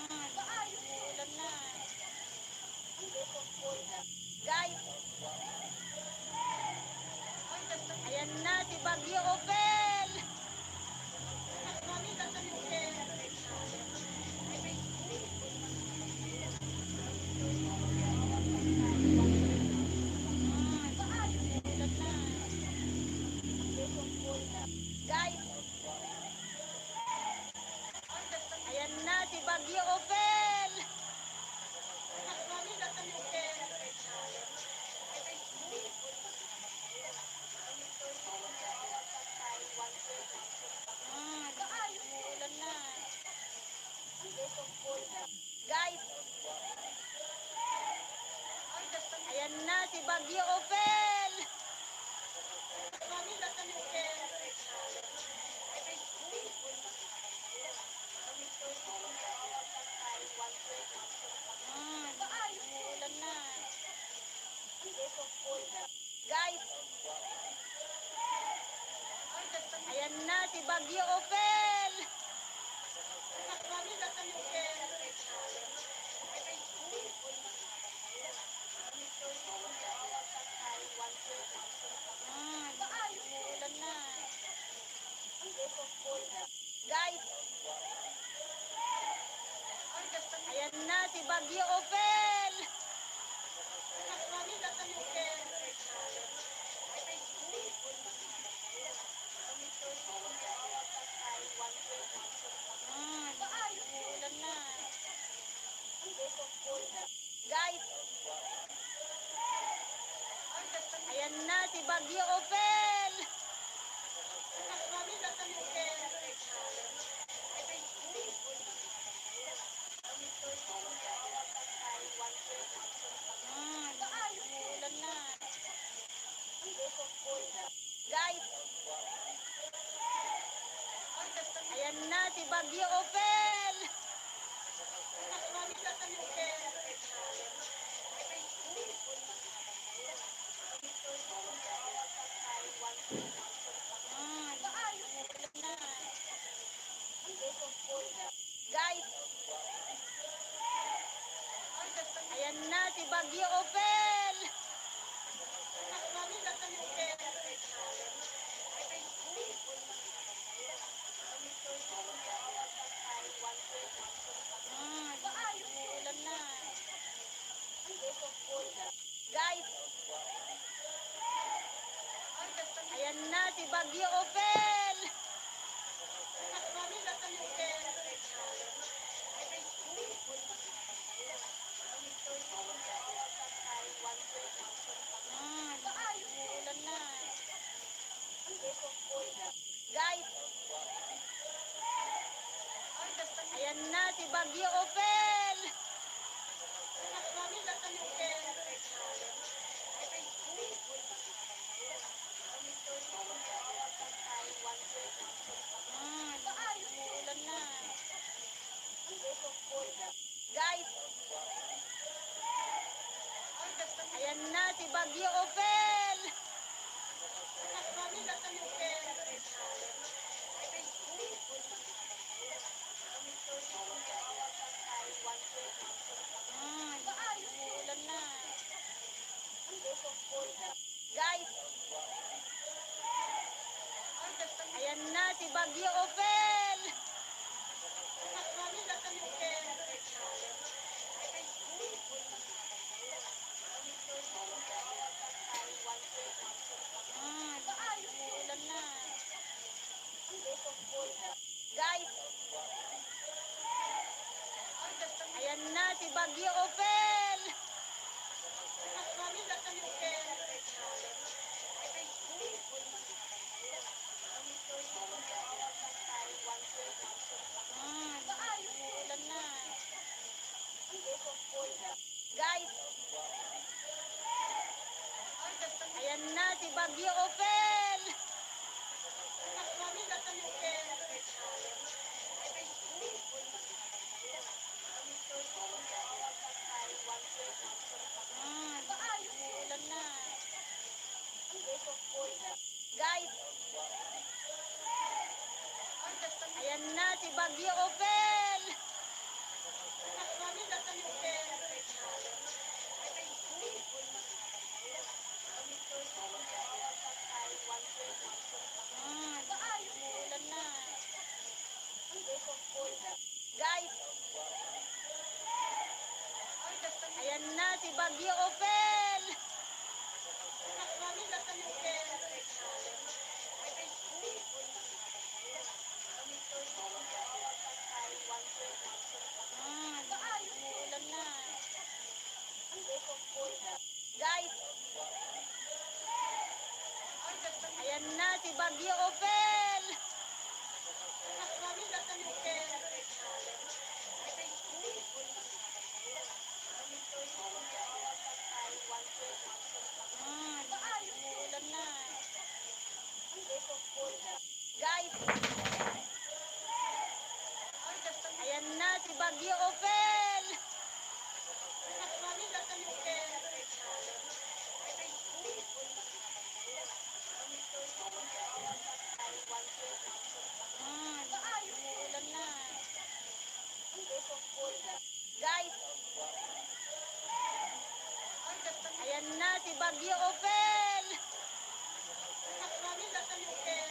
Umuulan na. Guys, ayan na si Bagyo Opel. Mami, nasa ni Opel. Umuulan na. Guys, ayan na si Bagyo Opel. Mami, nasa ni Opel. Umuulan na. Guys, ayan na si Bagyo Opel. Mami, nasa ni Opel. Umuulan na. Guys, ayan na si Bagyo Opel. Mami, nasa ni Opel. Bagyo Opel! Manila sa Opel! Ulan na. Guys, ayan na si Bagyo Opel! Manila sa Opel! Ulan na. Guys, ayan na si Bagyo Opel! Manila sa Opel! Ulan na. Guys, ayan na si Bagyo Opel! Manila sa Opel! Ulan na. Guys, ayan na si Bagyo Opel! Manila sa Opel! Ulan na. Guys, ayan na si Bagyo Opel! Manila sa Opel! Ulan na. Guys, ayan na si Bagyo Opel! Manila sa Opel! Ulan na. Guys, ayan na si Bagyo Opel! Manila sa Opel! Ulan na. Guys, ayan na si Bagyo Opel! Manila sa Opel! Ulan na. Guys, ayan na si Bagyo Opel! Manila sa Opel! Ulan na. Guys, ayan na si Bagyo Opel! Manila sa Opel! Ulan na. Guys, ayan na si Bagyo Opel! Manila sa Opel! Ulan na. Guys, ayan na si Bagyo Opel! Manila sa Opel! Ulan na. Guys, ayan na si Bagyo Opel! Manila sa Opel! Ulan na. Guys, ayan na si Bagyo Opel! Manila sa Opel!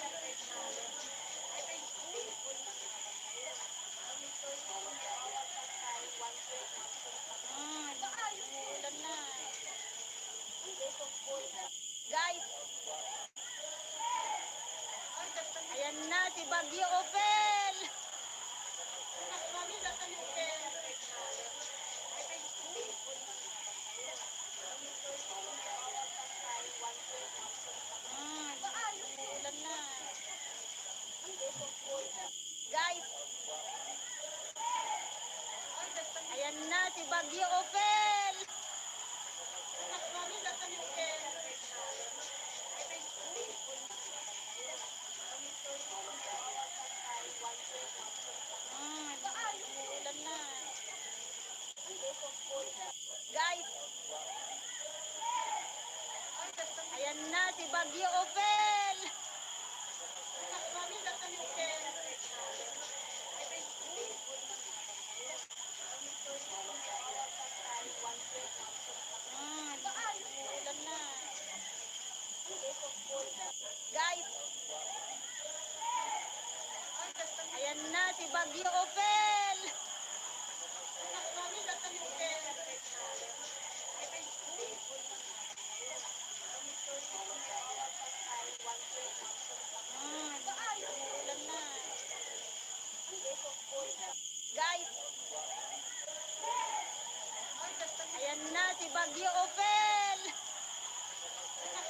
si Bagyo Opel.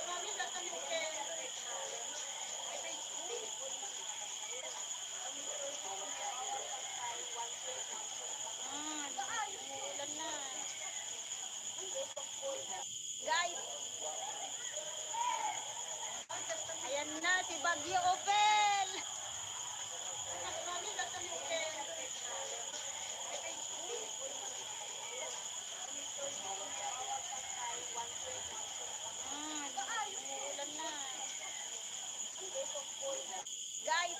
Mami, tatanungin. Umuulan na. Guys, ayan na si Bagyo Opel. Mami, tatanungin. Umuulan na. Guys,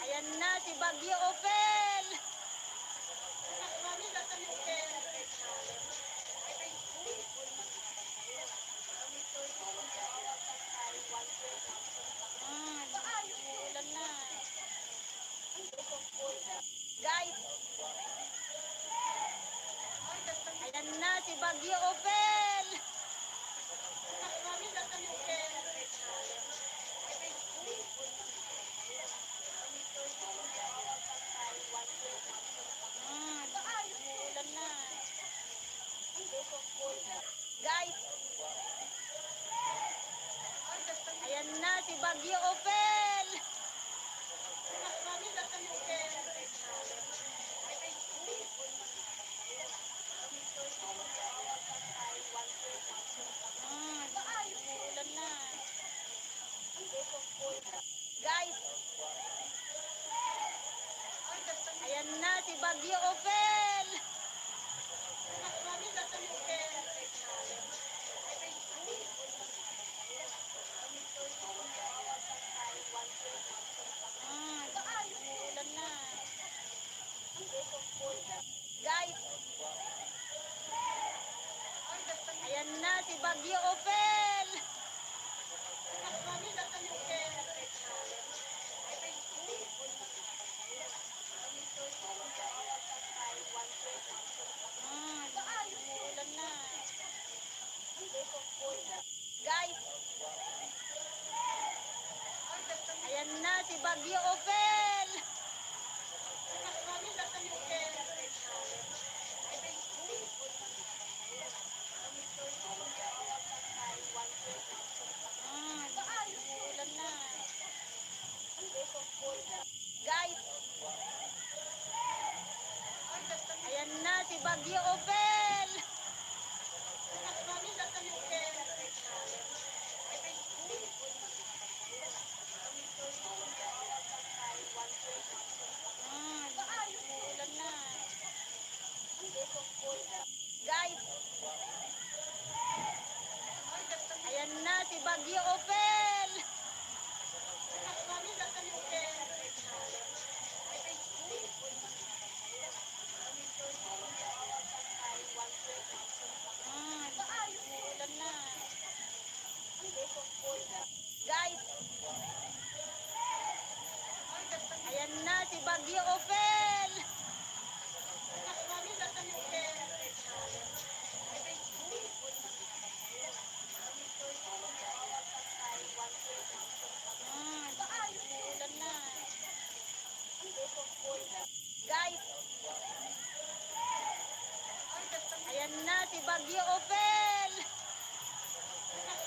ayan na si Bagyo Opel. Mami, tatanungin. Umuulan na. Guys, ayan na si Bagyo Opel. Mami, tatanungin. Umuulan na. Guys, ayan na si Bagyo Opel. Mami, tatanungin. Umuulan na. Guys, ayan na si Bagyo Opel. Mami, tatanungin. Umuulan na. Guys, ayan na si Bagyo Opel. Mami, tatanungin. Umuulan na. Guys, ayan na si Bagyo Opel. Mami, tatanungin. Umuulan na. Guys, ayan na si Bagyo Opel. Mami, tatanungin. Umuulan na. Guys, ayan na si Bagyo Opel. Mami, tatanungin. Umuulan na. Guys, ayan na si Bagyo Opel. Mami, tatanungin. Umuulan na. Guys, ayan na si Bagyo Opel.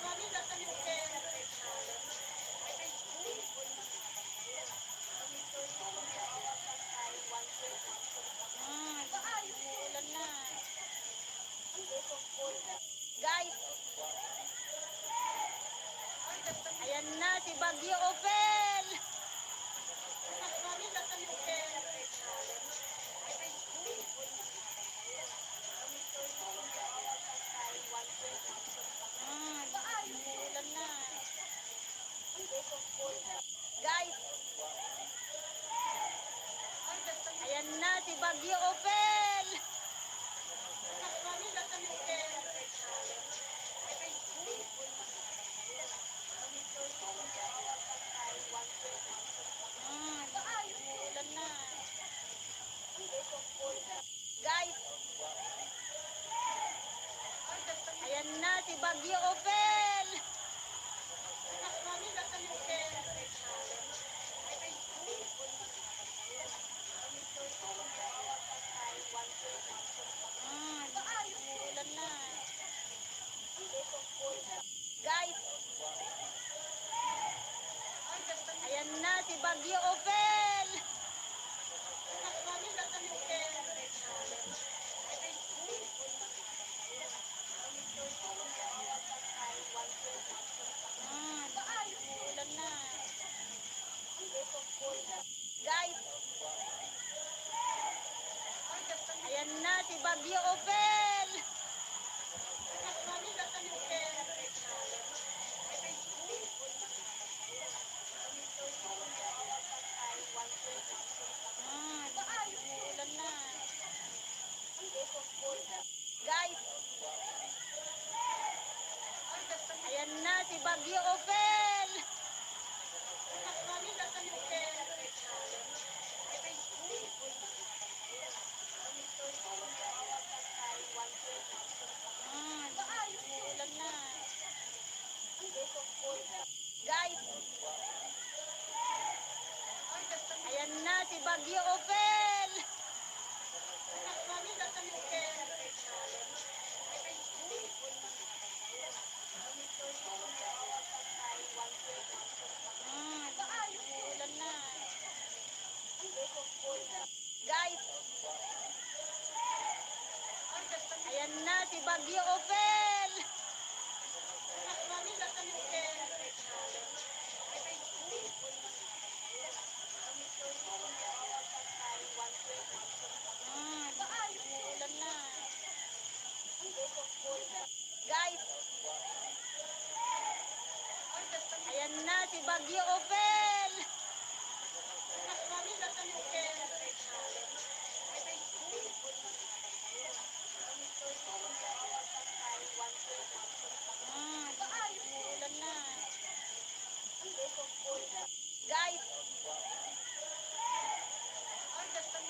Mami, tatanungin. Umuulan na. Guys, ayan na si Bagyo Opel. Mami, tatanungin. Umuulan na. Guys, ayan na si Bagyo Opel. Mami, tatanungin. Umuulan na. Guys, ayan na si Bagyo Opel. Mami, tatanungin. Umuulan na. si Bagyo Opel. Mas manila sa Opel. Ulan na. Guys, ayan na si Bagyo Opel. Mas manila sa Opel. Ulan na. Guys, ayan na si Bagyo Opel. Mas manila sa Opel. Ulan na. Guys, ayan na si Bagyo Opel. Mas manila sa Opel. Ulan na. Guys, ayan na si Bagyo Opel. Mas manila sa Opel. Ulan na. Guys,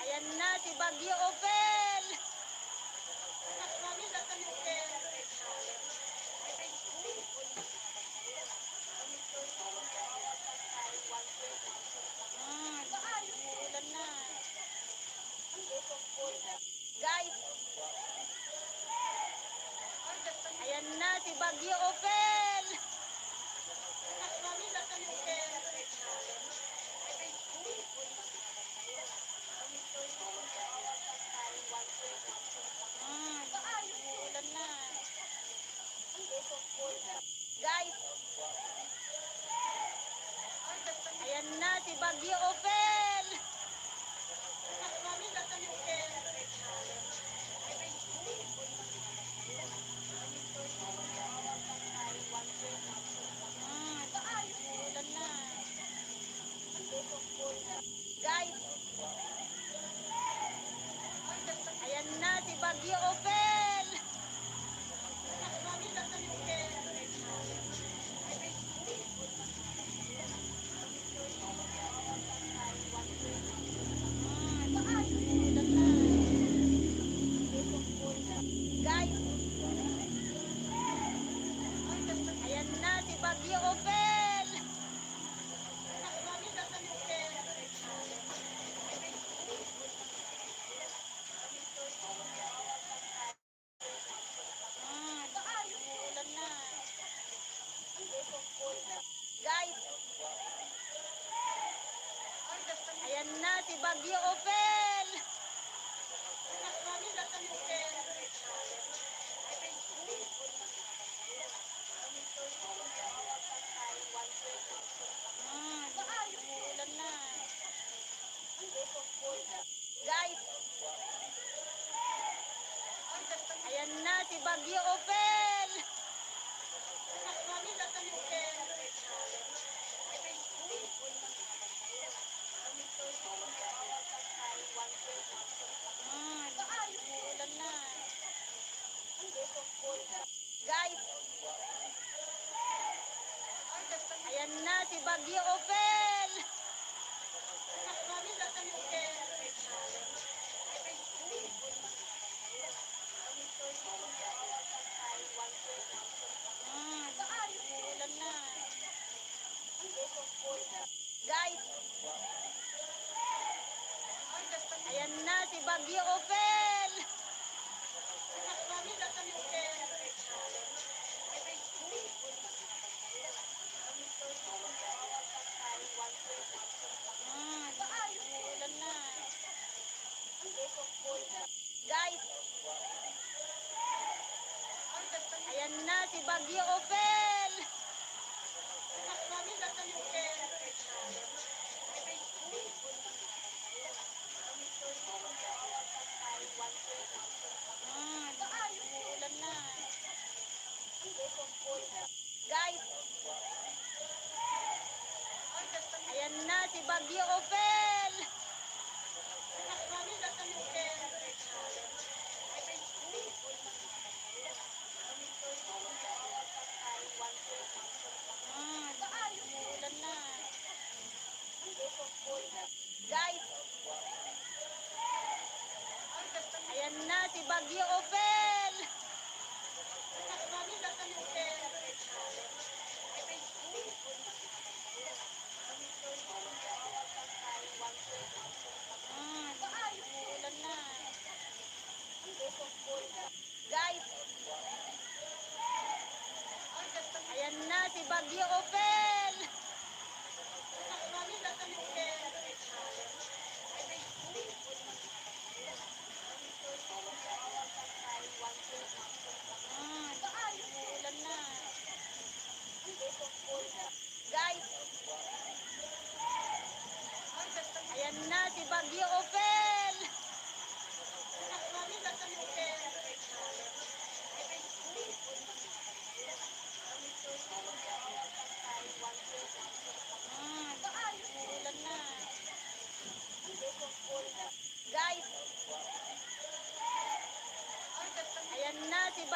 ayan na si Bagyo Opel. Mas manila sa Opel. Ulan na. Guys, ayan na si Bagyo Opel. Mas manila sa Opel. Ulan na. Guys, ayan na si Bagyo Opel. Mas manila sa Opel. Ulan na. Guys, ayan na si Bagyo Opel. Mas manila sa Opel. Ulan na. Guys, ayan na si Bagyo Opel. Mas manila sa Opel. Ulan na. Guys, ayan na si Bagyo Opel. Mas manila sa Opel. Ulan na. Guys, ayan na si Bagyo Opel. Mas manila sa Opel. Ulan na. Guys, ayan na si Bagyo Opel. Mas manila sa Opel. Ulan na. Guys, ayan na si Bagyo Opel. Mas manila sa Opel. Ulan na. Guys, ayan na si Bagyo Opel. Mas manila sa Opel.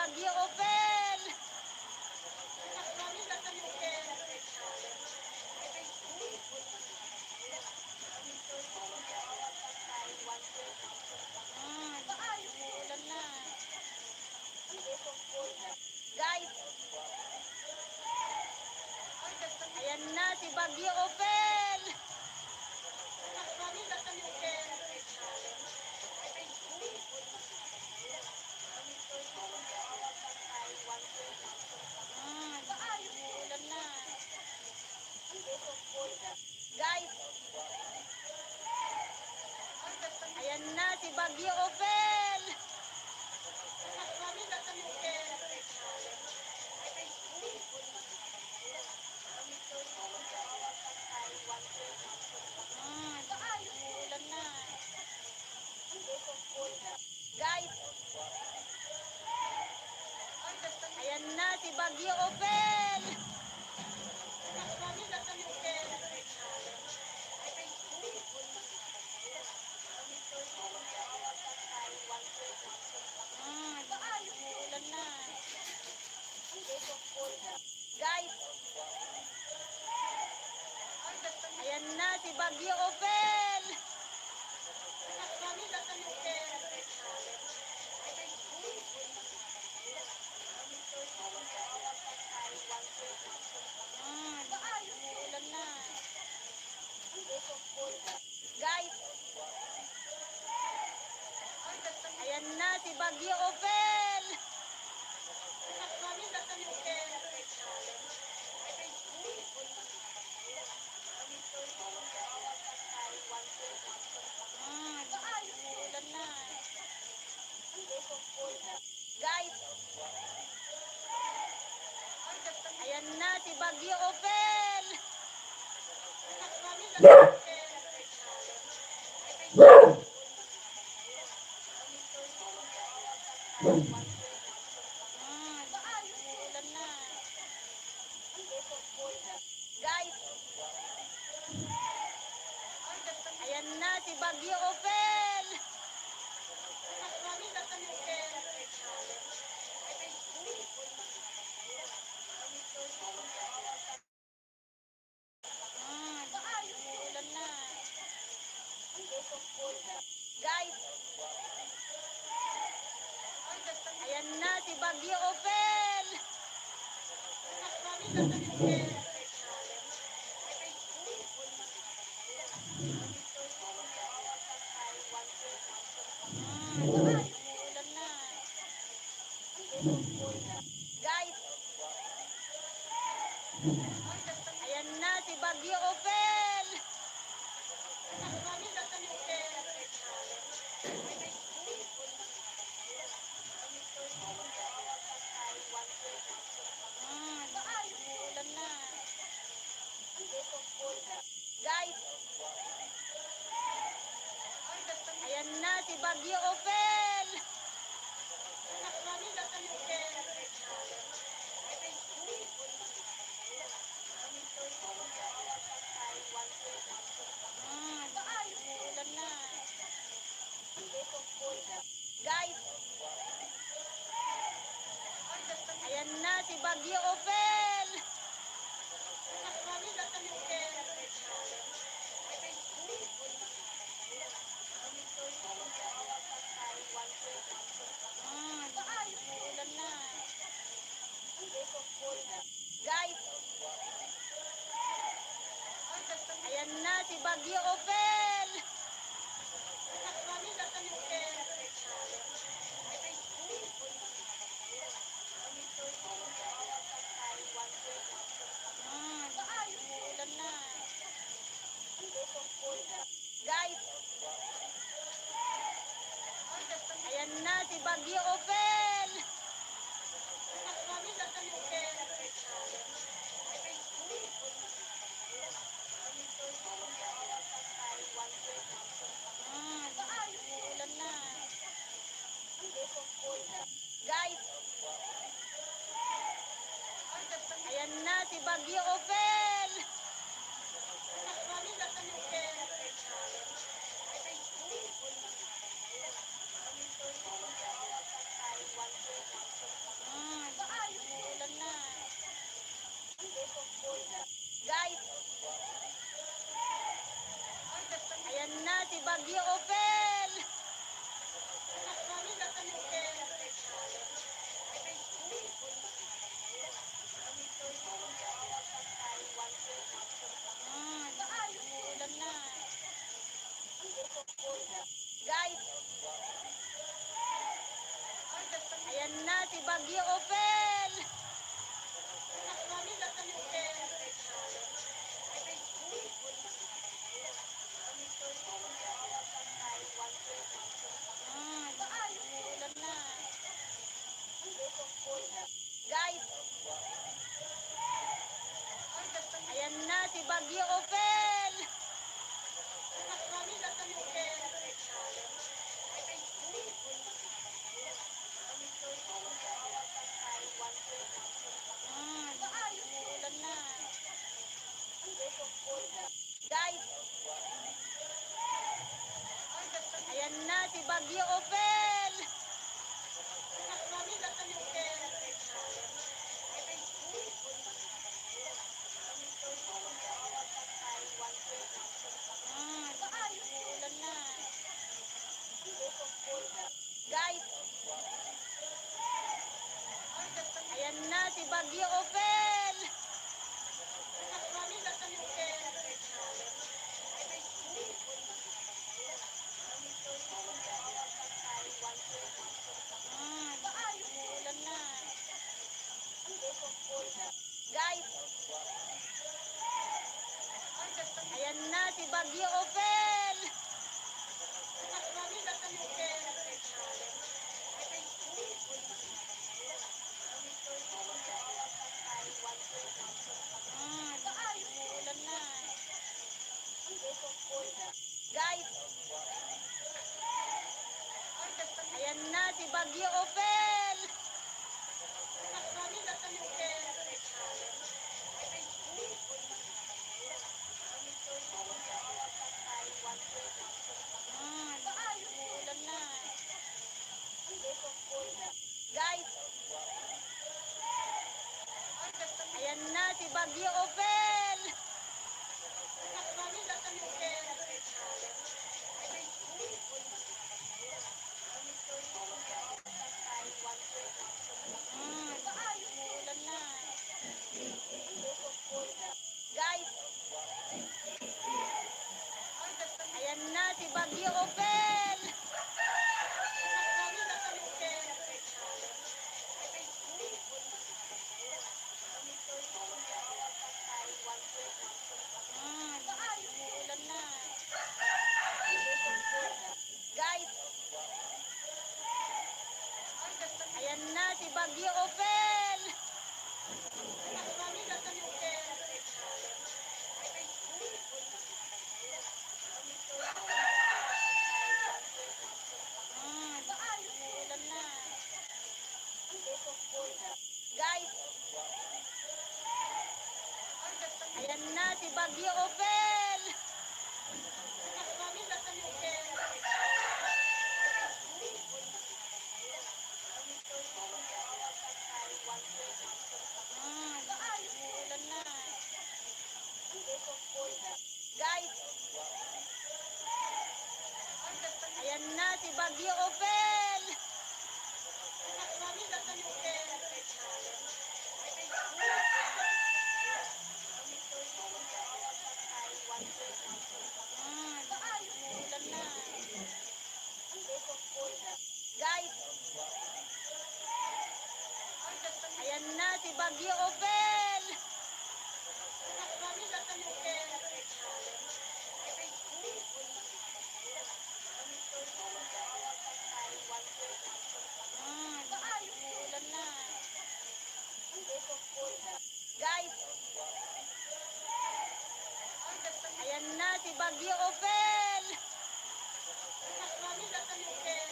Bagyo Opel! Nakakami na kami Opel. Umuulan na. Guys, ayan na si Bagyo Opel! Nakakami na kami Opel. Umuulan na. Guys, ayan na si Bagyo Opel! Nakakami na kami Opel. Umuulan na. Guys, ayan na si Bagyo Opel! Nakakami na kami Opel. Umuulan na. Guys, ayan na si Bagyo Opel! Nakakami na kami Opel. Umuulan na. Guys, ayan na si Bagyo Opel! Nakakami na kami Opel. Umuulan na. Guys, ayan na si Bagyo Opel! Nakakami na kami Opel. Umuulan na. Guys, ayan na si Bagyo Opel! Nakakami na kami Opel. Umuulan na. Guys, ayan na si Bagyo Opel! Nakakami na kami Opel. Umuulan na. Guys, ayan na si Bagyo Opel! Nakakami na kami Opel. Umuulan na. Guys, ayan na si Bagyo Opel! Nakakami na kami Opel. Umuulan na. Guys, ayan na si Bagyo Opel! Nakakami na kami Opel. Umuulan na. Guys, ayan na si Bagyo Opel! Nakakami na kami Opel. Umuulan na. Guys, ayan na si Bagyo Opel! Nakakami na kami Opel. Umuulan na. Guys, ayan na si Bagyo Opel! Nakakami na kami Opel. si Bagyo Opel! Mami, nasa Opel. Ulan na. Guys, ayan na si Bagyo Opel! Mami, nasa Opel. Ulan na. Guys, ayan na si Bagyo Opel! Mami, nasa Opel. Ulan na. Guys, ayan na si Bagyo Opel! Mami, nasa Opel. Ulan na. Guys, ayan na si Bagyo Opel! Mami, nasa Opel. Ulan na. Guys, ayan na si Bagyo Opel! Mami, nasa Opel. Ulan na. Guys, ayan na si Bagyo Opel! Mami, nasa Opel. Ulan na. Guys, ayan na si Bagyo Opel! Mami, nasa Opel. Ulan na. Guys, ayan na si Bagyo Opel! Mami, nasa Opel. Ulan na. Guys, ayan na si Bagyo Opel! Mami, nasa Opel. Ulan na. Guys, ayan na si Bagyo Opel! Mami, nasa Opel. Ulan na. Guys, ayan na si Bagyo Opel! Mami, nasa Opel. Ulan na. Guys, ayan na si Bagyo Opel! Mami, nasa Opel.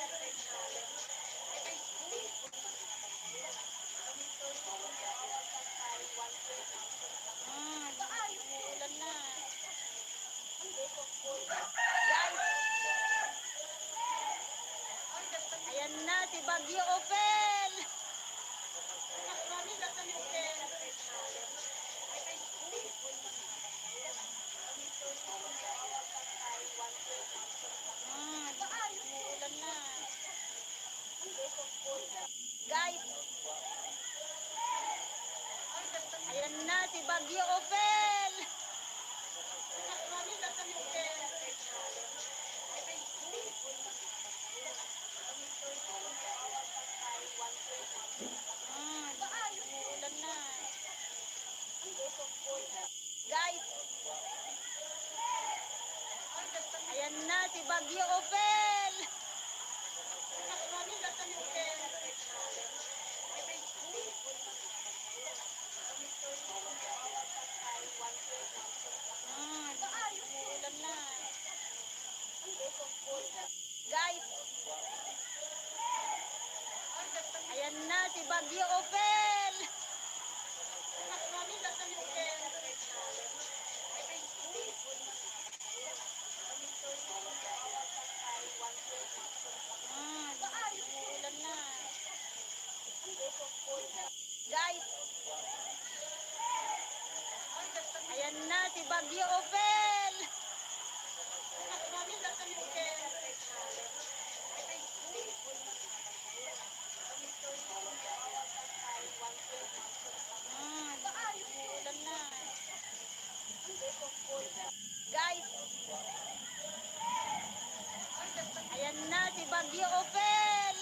si Bagyo Opel. Mas mami sa Opel. Ulan na. Guys, ayan na si Bagyo Opel. Mas mami sa Opel. Ulan na. Guys, ayan na si Bagyo Opel.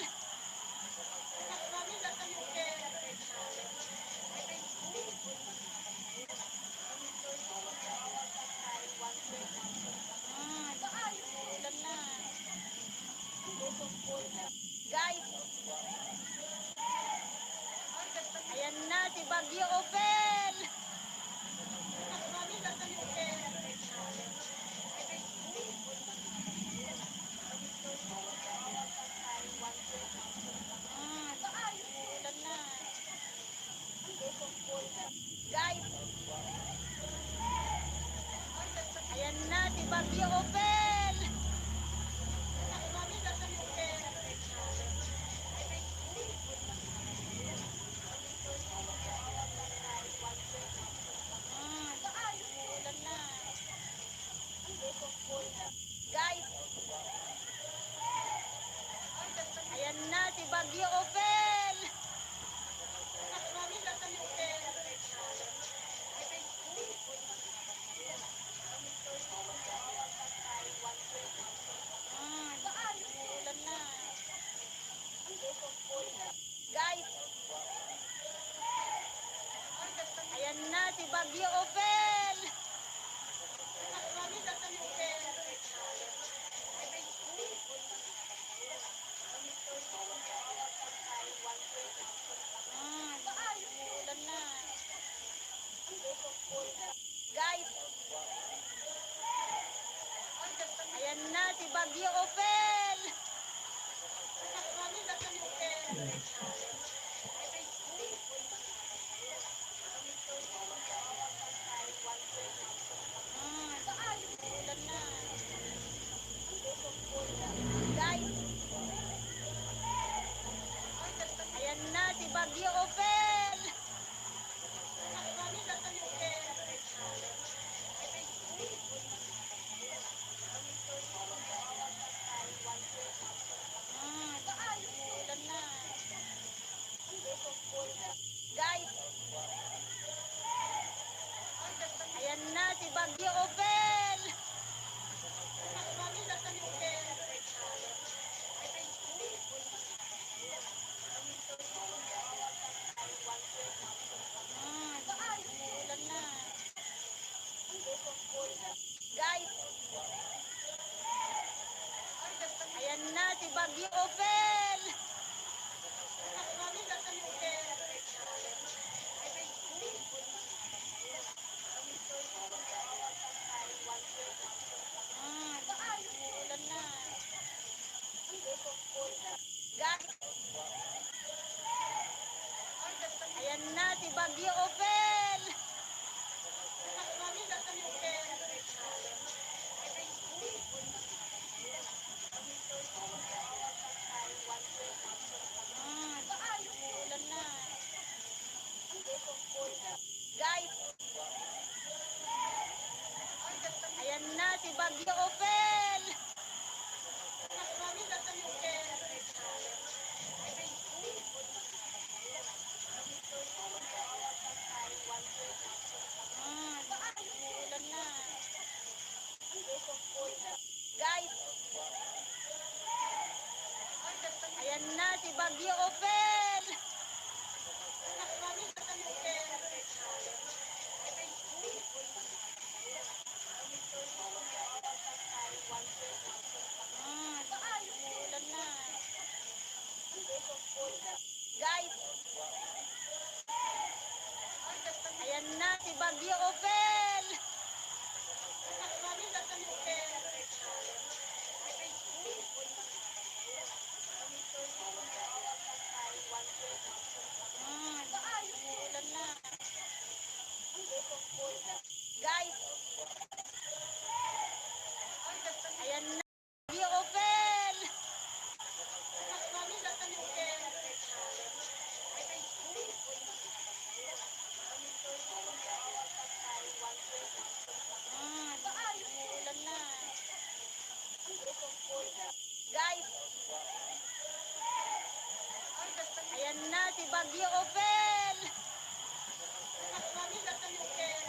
Mas mami sa Opel. Ulan na. Guys, ayan na si Bagyo Opel. Mas mami sa Opel. Ulan na. Guys, ayan na si Bagyo Opel. Mas mami sa Opel. Ulan na. Guys, ayan na si Bagyo Opel. Mas mami sa Opel. Ulan na. Guys, ayan na si Bagyo Opel. Mas mami sa Opel. Ulan na. Guys, ayan na si Bagyo Opel. Mas mami sa Opel. Ulan na. Guys, ayan na si Bagyo Opel. Mas mami sa Opel. Ulan na. Guys, ayan na si Bagyo Opel. Mas mami sa Opel. Ulan na. Guys, ayan na si Bagyo Opel. Mas mami sa Opel. Ulan na. Guys, ayan na si Bagyo Opel. Mas mami sa Opel. Ulan na. Guys, ayan na si Bagyo Opel. Mas mami sa Opel. Ulan na. Guys, ayan na si Bagyo Opel. Mas mami sa Opel. Ulan na. Guys, ayan na si Bagyo Opel. Mas mami sa Opel. si Bagyo Opel. Mami, nasaan yung Opel?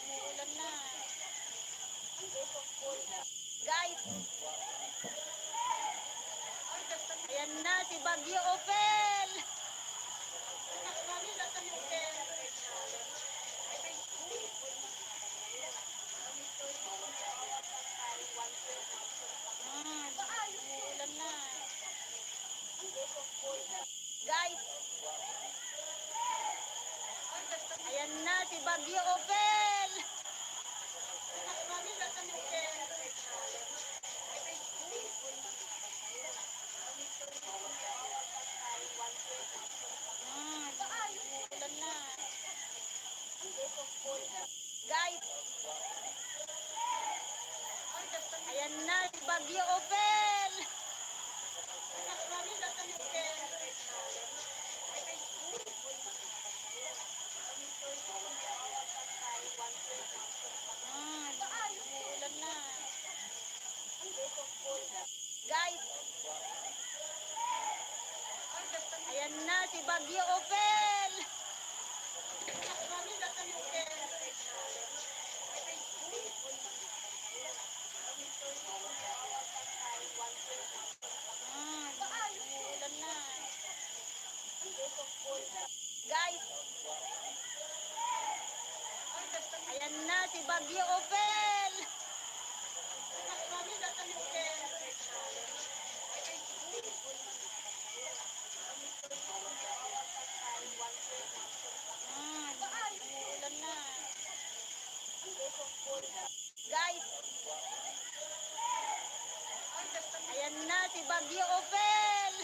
Umuulan na. Guys, ayan na si Bagyo Opel. Mami, nasaan yung Opel? Umuulan na. Guys, ayan na si Bagyo Opel. Mami, nasaan yung Opel? Umuulan na. Guys, ayan na si Bagyo Opel. Mami, nasaan yung Opel? Umuulan na. Guys, ayan na si Bagyo Opel. Mami, nasaan yung Opel? Umuulan na. Guys, ayan na si Bagyo Opel. Mami, nasaan yung Opel? Umuulan na. Guys, ayan na si Bagyo Opel.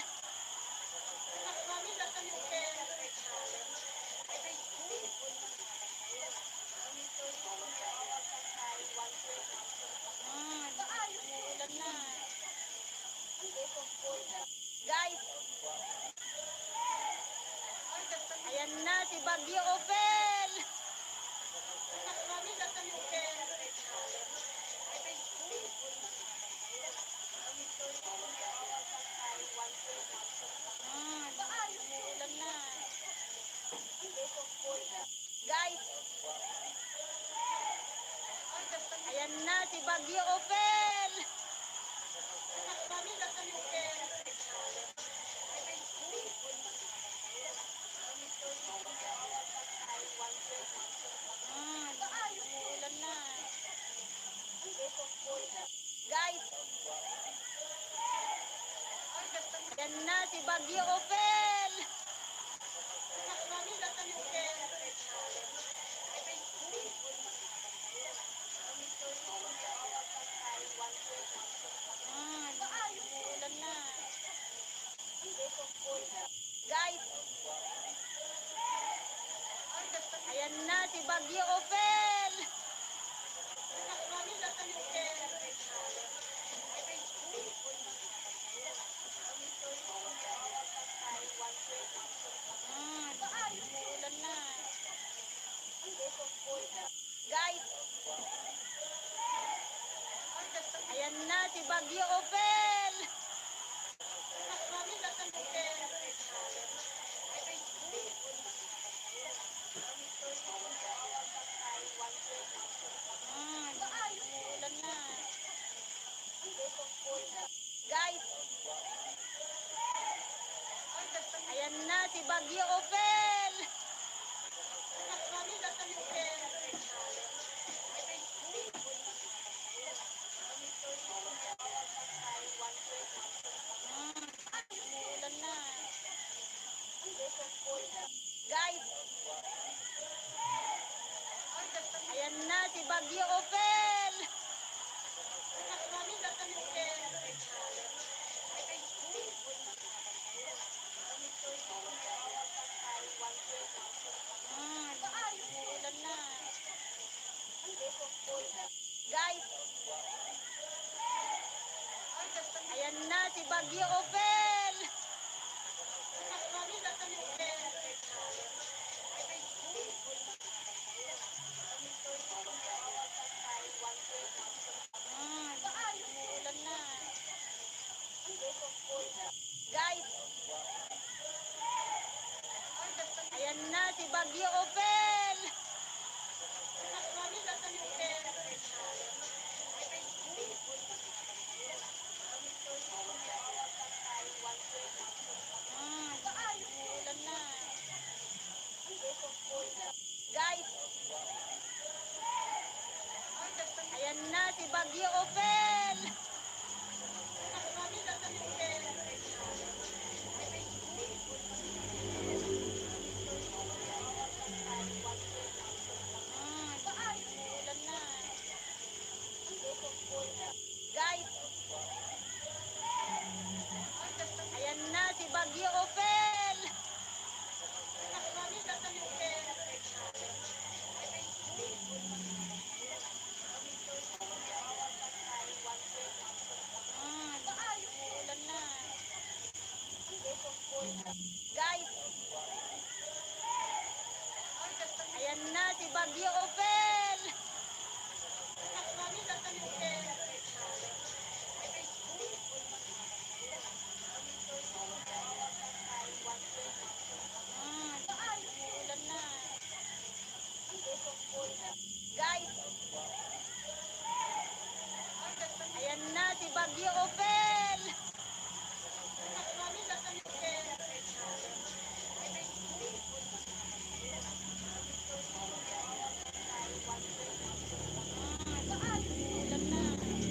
Mami, nasaan yung Opel? Umuulan na. Guys, ayan na si Bagyo Opel. Mami, nasaan yung Opel? Umuulan na. Guys, ayan na si Bagyo Opel. Mami, nasaan yung Opel? Umuulan na. Guys, ayan na si Bagyo Opel. Mami, nasaan yung Opel? Umuulan na. Guys, ayan na si Bagyo Opel. Mami, nasaan yung Opel? Umuulan na. Guys, ayan na si Bagyo Opel. Mami, nasaan yung Opel? Umuulan na. Guys, ayan na si Bagyo Opel. Mami, nasaan yung Opel? Umuulan na. Guys, ayan na si Bagyo Opel. Mami, nasaan yung Opel? Umuulan na. Guys, ayan na si Bagyo Opel. Mami, nasaan yung Opel? Umuulan si Bagyo Opel. Ulan na. Guys, ayan na si Bagyo Opel. Ulan na. Guys, ayan na si Bagyo Opel. Ulan na. Guys, ayan na si Bagyo Opel. Ulan na.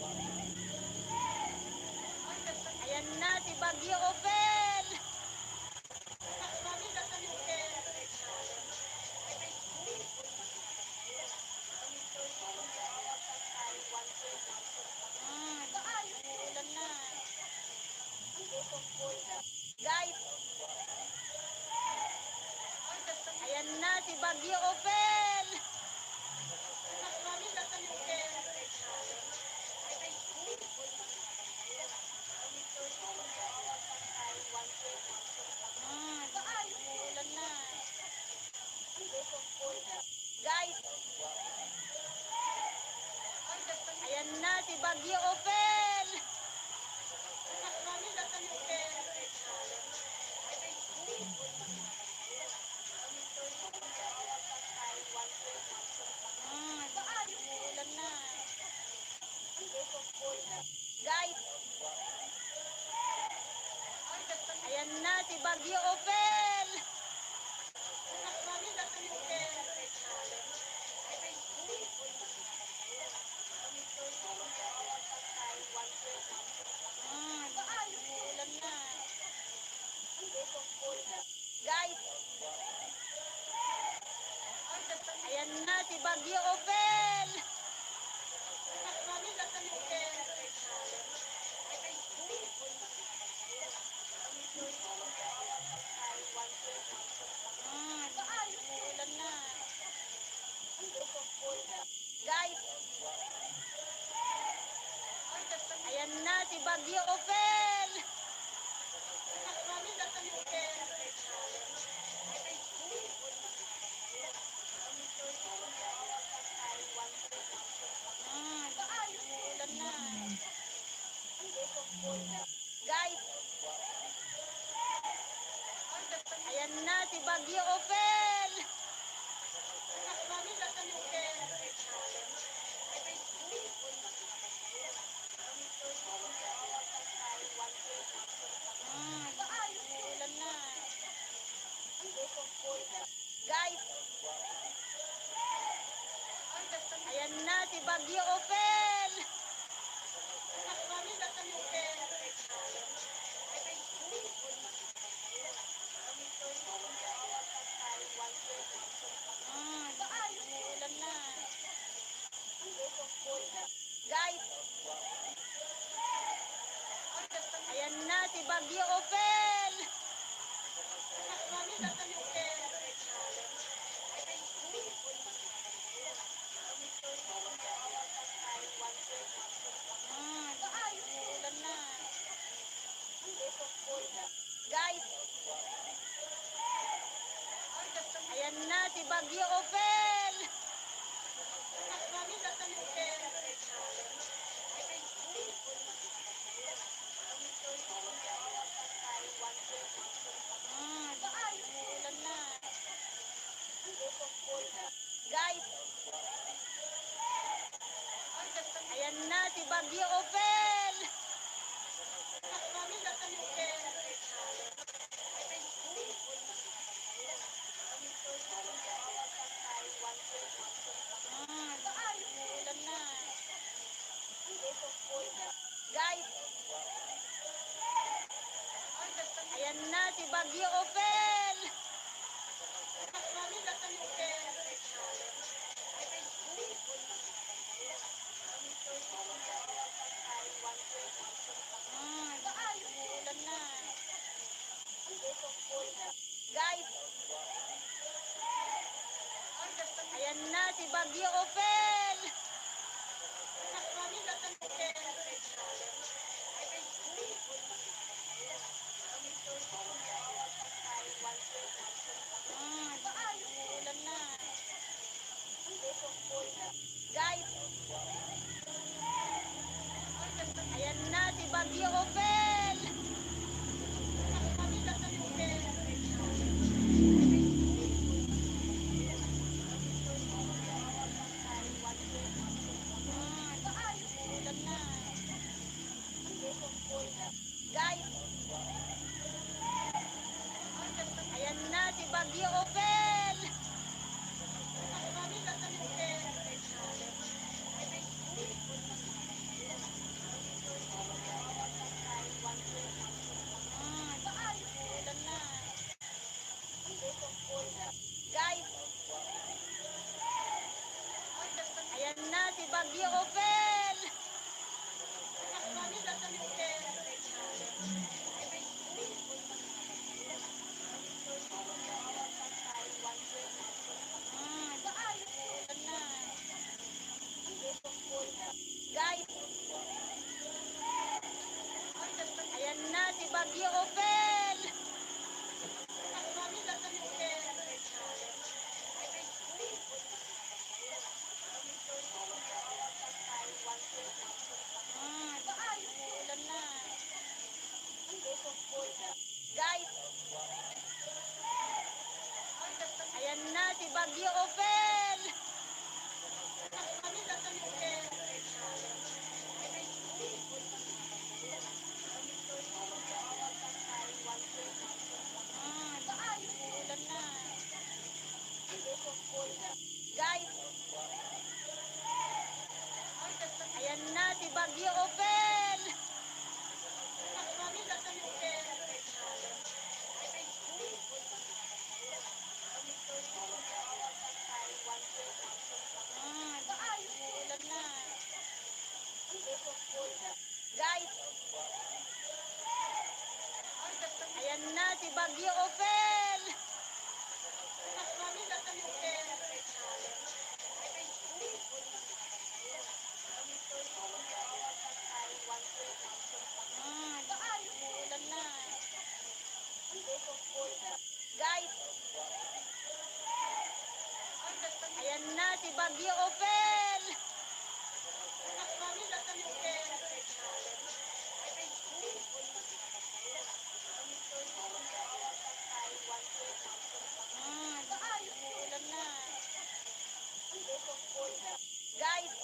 Guys, ayan na si Bagyo Opel. Ulan na. Guys, ayan na si Bagyo Opel. Ulan na. Guys, ayan na si Bagyo Opel. Ulan na. Guys, ayan na si Bagyo Opel. Ulan na. Guys, ayan na si Bagyo Opel. Ulan na. Guys, ayan na si Bagyo Opel. Ulan na. Guys, ayan na si Bagyo Opel. Ulan na. Guys, ayan na si Bagyo Opel. Ulan na. Guys, ayan na si Bagyo Opel. Ulan na. Guys, ayan na si Bagyo Opel. Ulan na. Guys, ayan na si Bagyo Opel. Guys, ayan na si Bagyo Opel. Ulan na. Guys, ayan na si Bagyo Opel. Ulan na. Guys, ayan na si Bagyo Opel. Ulan na. Guys, ayan na si Bagyo Opel. Ulan na. Guys, ayan na si Bagyo Opel. Ulan na. Guys, ayan na si Bagyo Opel. Ulan na. Guys, ayan na si Bagyo Opel. Ulan na. Guys, ayan na si Bagyo Opel. Ulan na. Guys, ayan na si Bagyo Opel. Ulan na. Guys,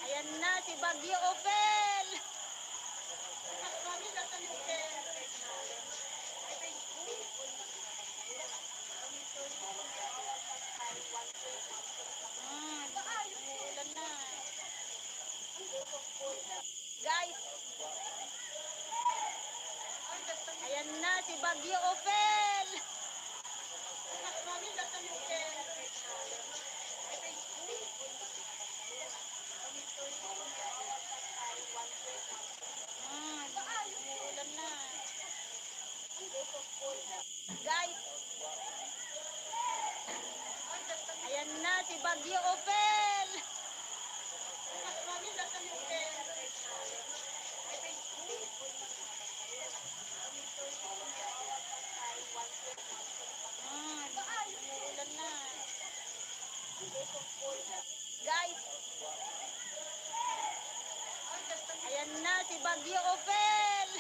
ayan na si Bagyo Opel. Ulan na. Guys, ayan na si Bagyo Opel. Ulan na. Guys, ayan na si Bagyo Opel. Ulan na. Guys, ayan na si Bagyo Opel. Ulan na. Guys, ayan na si Bagyo Opel.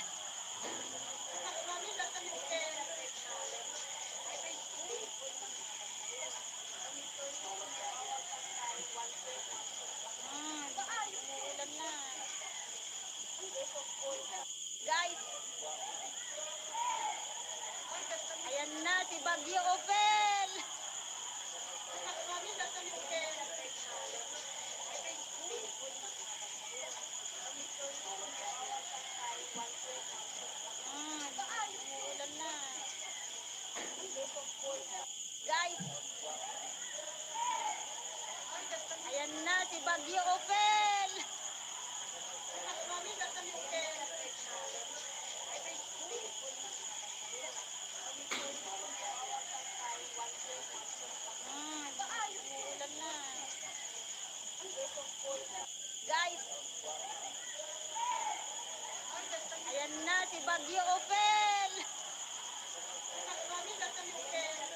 Bagyo Opel! Mami, natan yung Opel. Ulan na. Guys, ayan na si Bagyo Opel! Mami, natan yung Opel.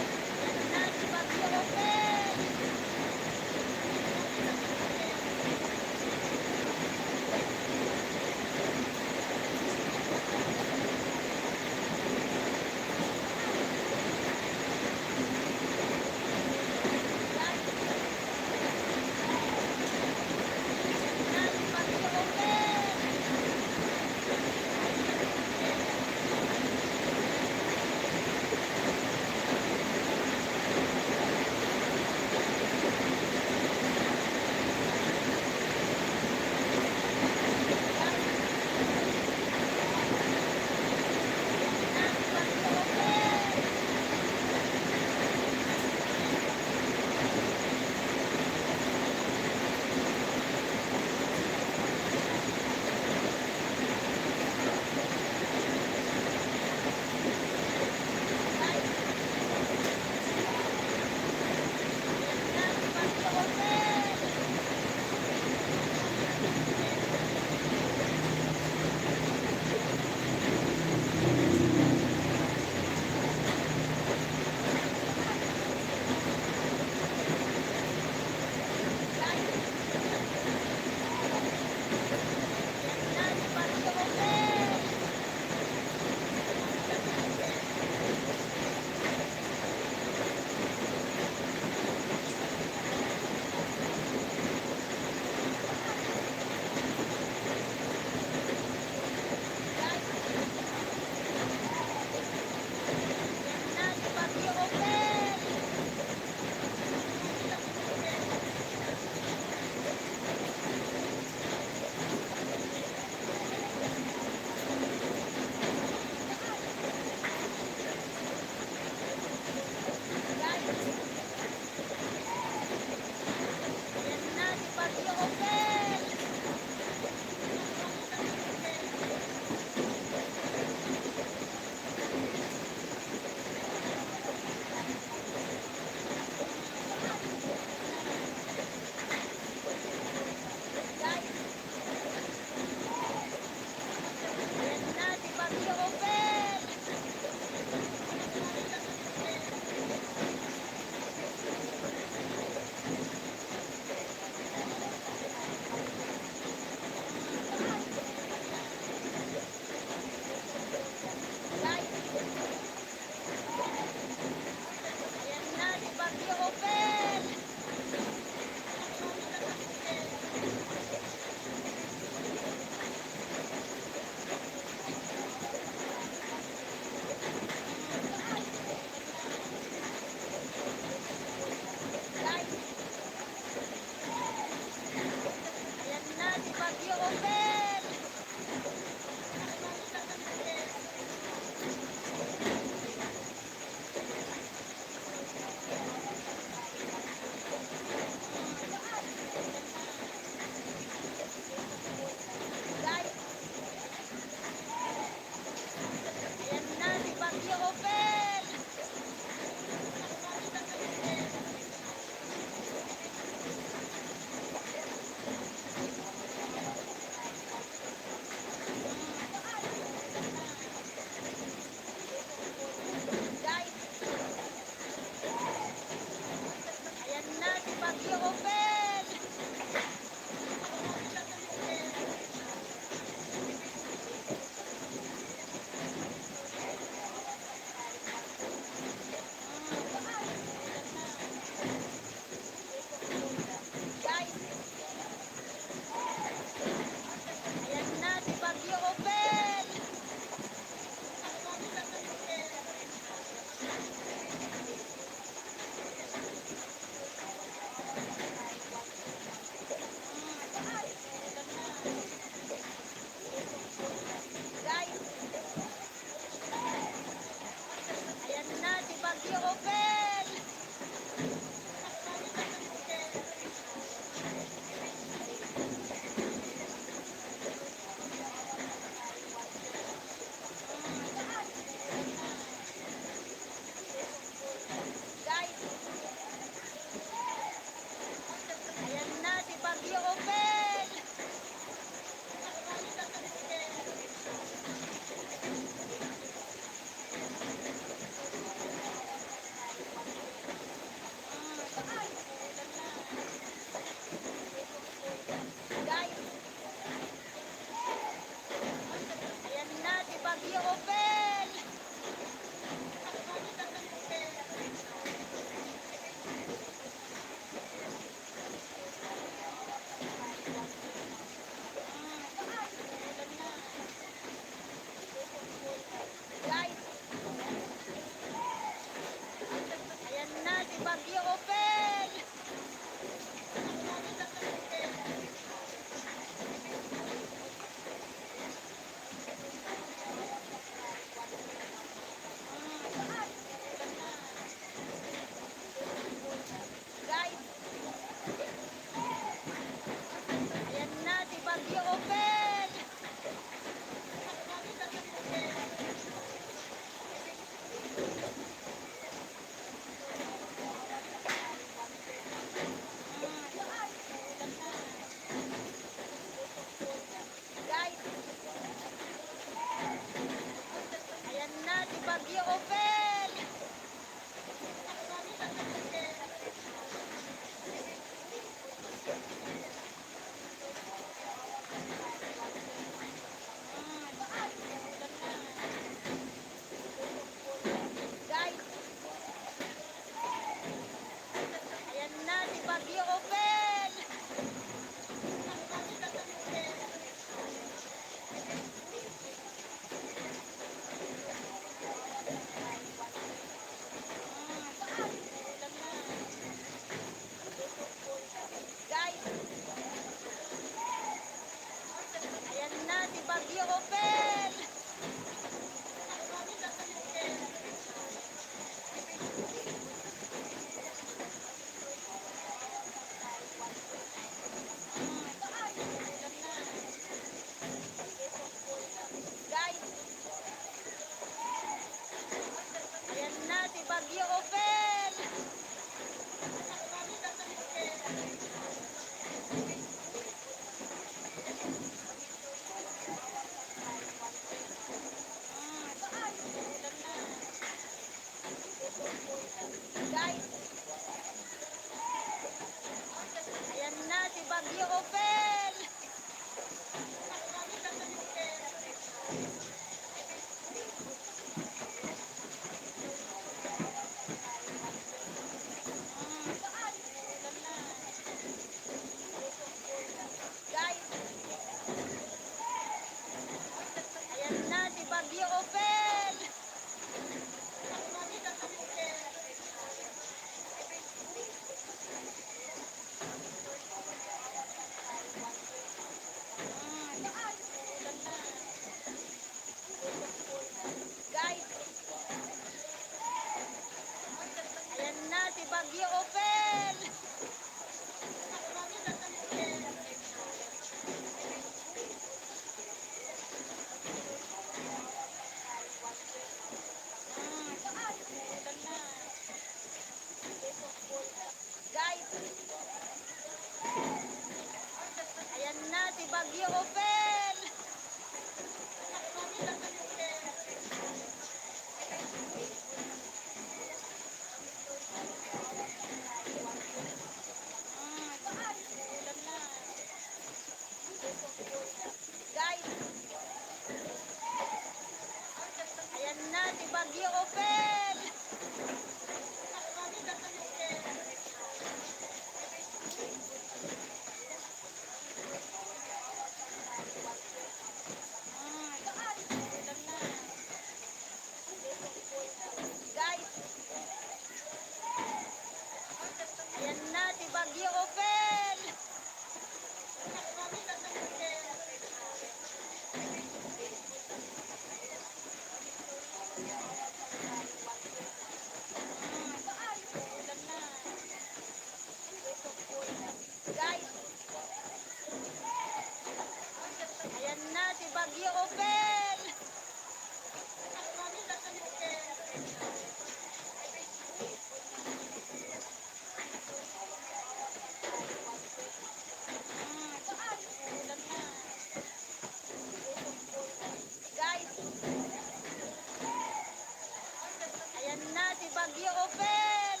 Bagyo Opel!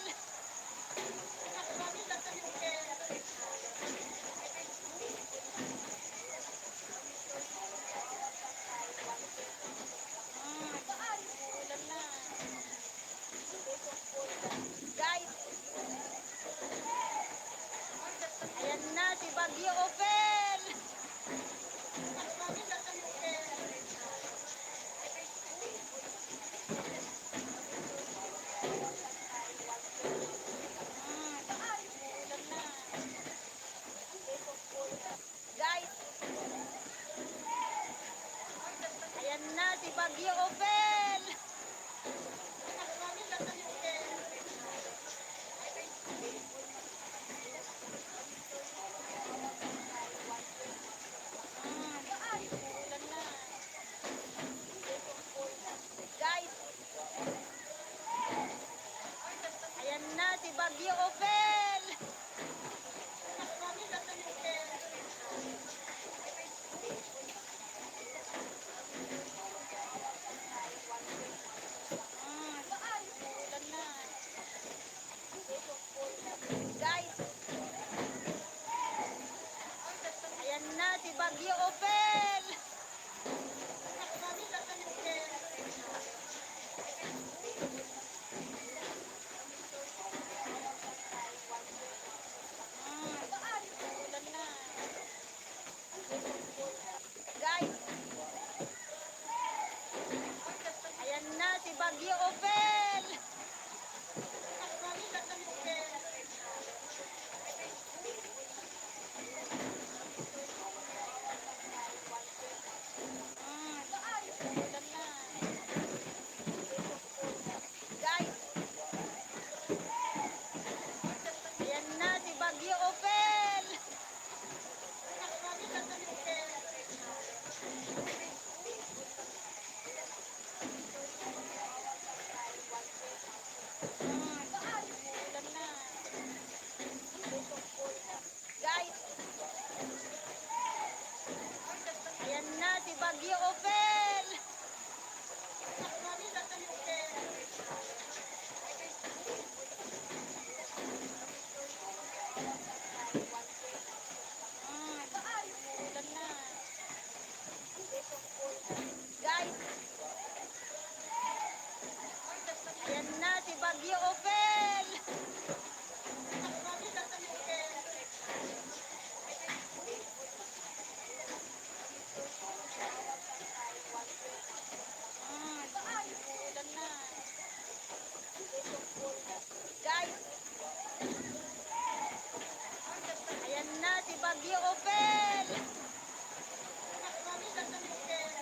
Nakakami na kami Opel. Ulan na. Guys, ayan na si Bagyo Opel! Nakakami na kami Opel. Ulan na. Guys, ayan na si Bagyo Opel! Nakakami na kami Opel. Ulan na. Guys, ayan na si Bagyo Opel! Nakakami na kami Opel. Ulan na. Guys, ayan na si Bagyo Opel! Nakakami na kami Opel. Ulan na. Guys, ayan na si Bagyo Opel! Nakakami na kami Opel. Ulan na. Guys, ayan na si Bagyo Opel! Nakakami na kami Opel. Ulan na. Guys, ayan na si Bagyo Opel! Nakakami na kami Opel. Ulan na. Guys, ayan na si Bagyo Opel! Nakakami na kami Opel. Ulan na. Guys, ayan na si Bagyo Opel! Nakakami na kami Opel.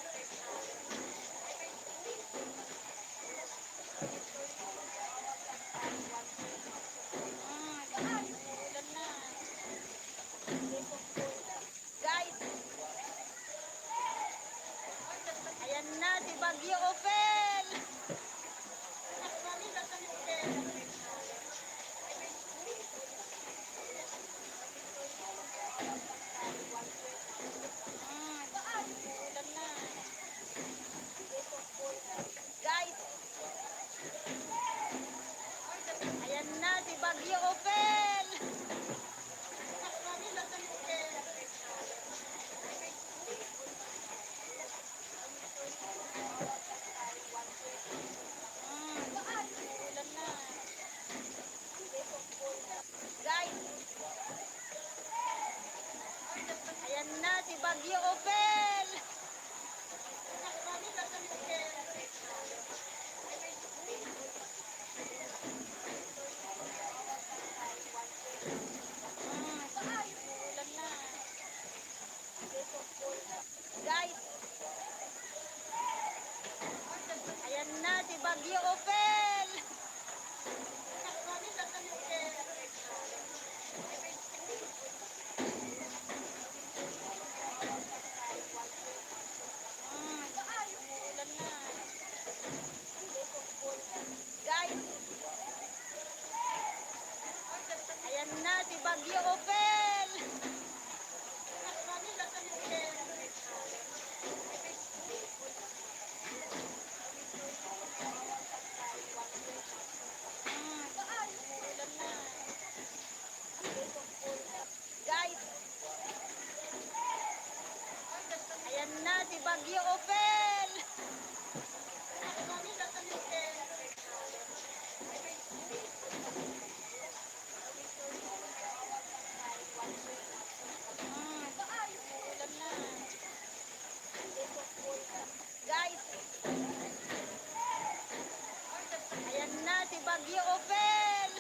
Bagyo Opel!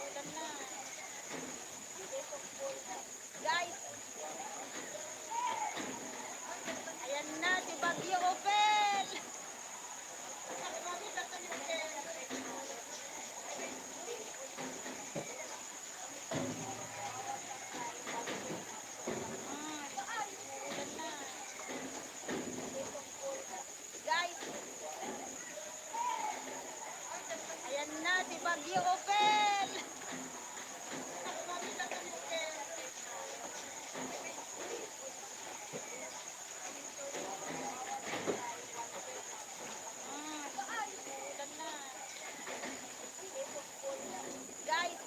Ulan na. Guys, ayan na si Bagyo Opel! Ulan na. Guys, ayan na si Bagyo Opel! Ulan na. Guys,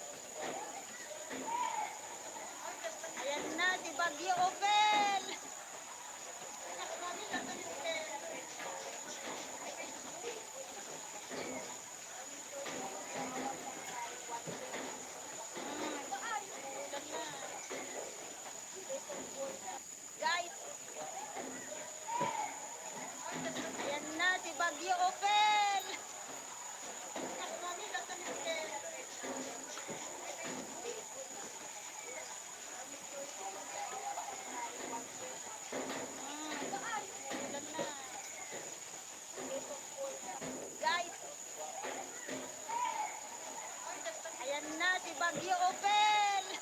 ayan na si Bagyo Opel! Ulan na. Guys, ayan na si Bagyo Opel! Ulan na. Guys, ayan na si Bagyo Opel!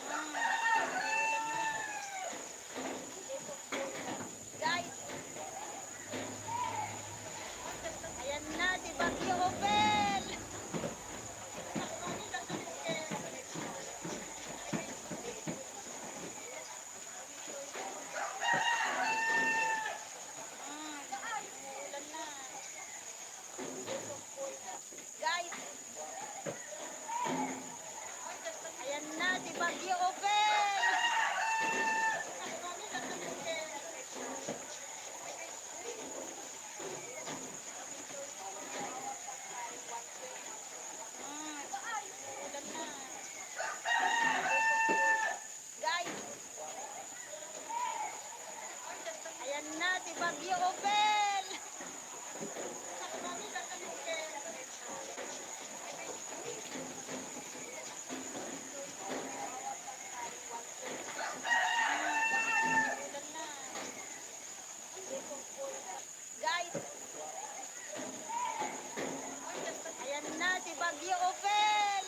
Ulan na. Guys, ayan na si Bagyo Opel! Ulan na. Guys, ayan na si Bagyo Opel! Ulan na. Guys, ayan na si Bagyo Opel! Ulan na. Guys, ayan na si Bagyo Opel!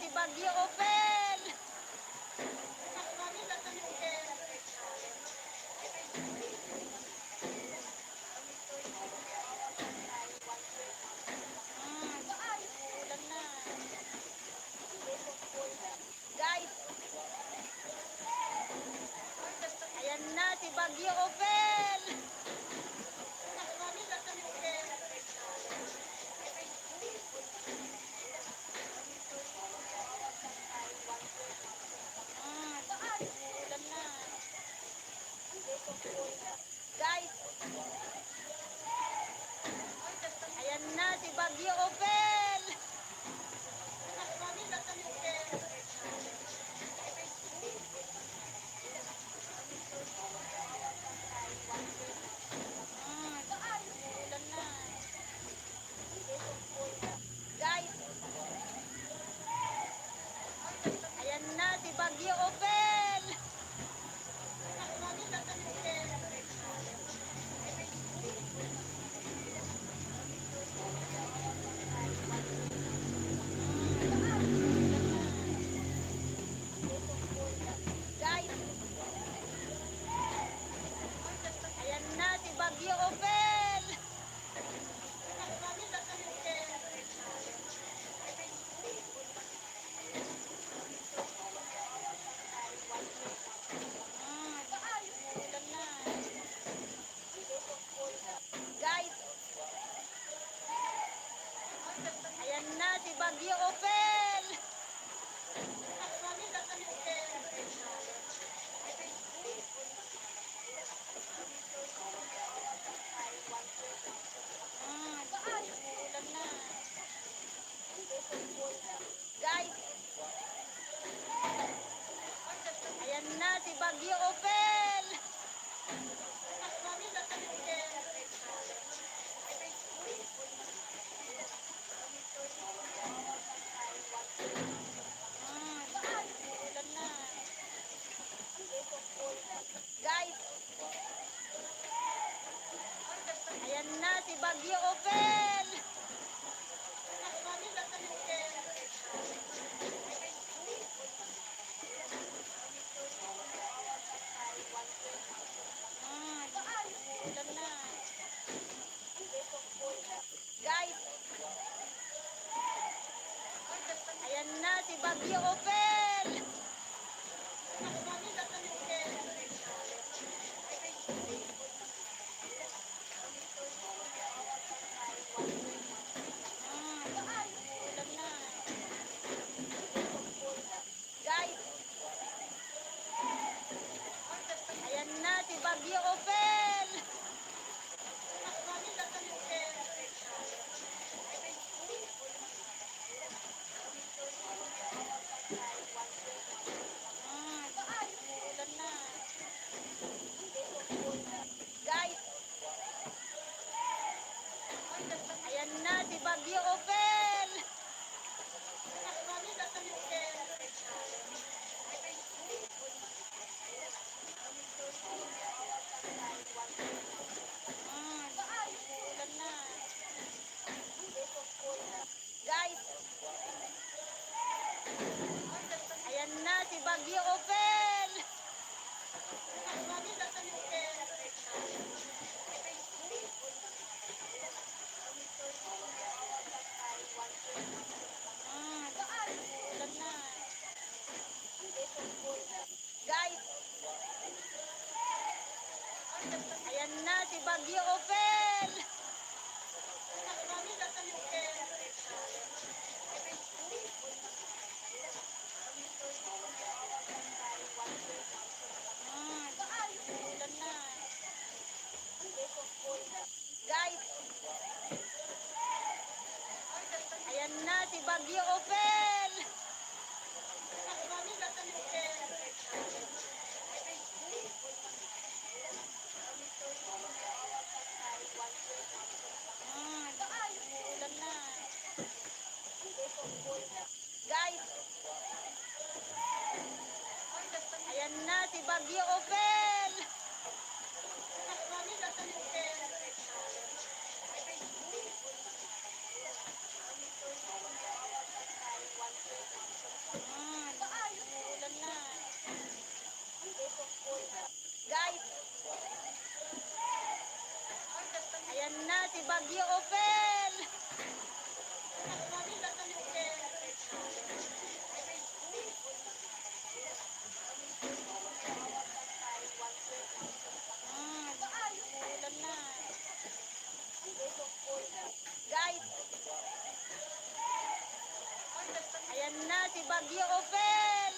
si Bagyo Opel! Mami, tatanungin. Ulan na. Guys, ayan na si Bagyo Opel! Mami, tatanungin. Ulan na. Guys, ayan na si Bagyo Opel! Mami, tatanungin. Ulan na. Guys, ayan na si Bagyo Opel! Mami, tatanungin. Guys, ayan na si Bagyo Opel! Mami, tatanungin. Ulan na. Guys, ayan na si Bagyo Opel! Mami, tatanungin. Ulan na. Guys, ayan na si Bagyo Opel! Mami, tatanungin. Ulan na. Guys, ayan na si Bagyo Opel! Mami, tatanungin. Ulan na. Guys, ayan na si Bagyo Opel! Mami, tatanungin. Ulan na. Guys, ayan na si Bagyo Opel! Mami, tatanungin. Ulan na. Guys, ayan na si Bagyo Opel! Mami, tatanungin. Ulan na. Guys, ayan na si Bagyo Opel! Mami, tatanungin. Ulan na. Guys, ayan na si Bagyo Opel! Mami, tatanungin. si Bagyo Opel.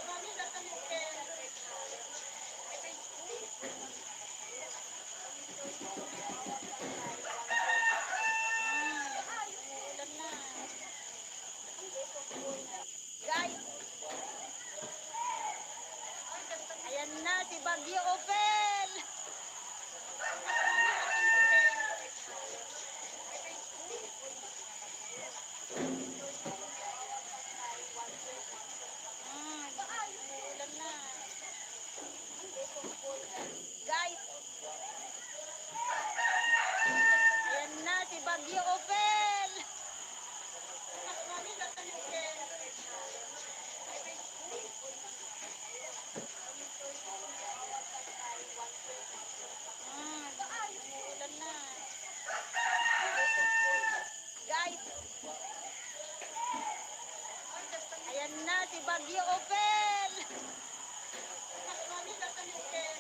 Mami, nasa Opel. Ulan na. Guys, ayan na si Bagyo Opel. Ulan na. Guys, ayan na si Bagyo Opel. Mami, nasa Opel. Ulan na. Guys, ayan na si Bagyo Opel. Mami, nasa Opel.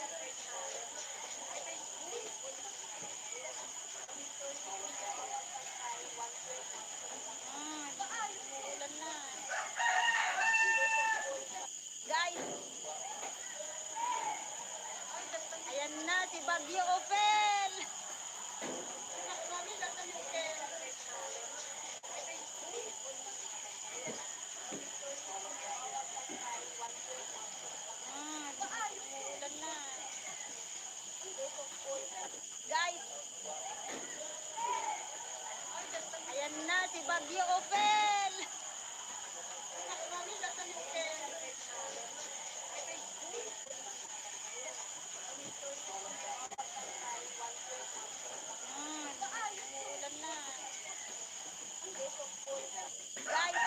Ulan na. Guys, ayan na si Bagyo Opel. Mami, nasa Opel. Ulan na. Guys, ayan na si Bagyo Opel. Mami, nasa Opel. Ulan na. Guys,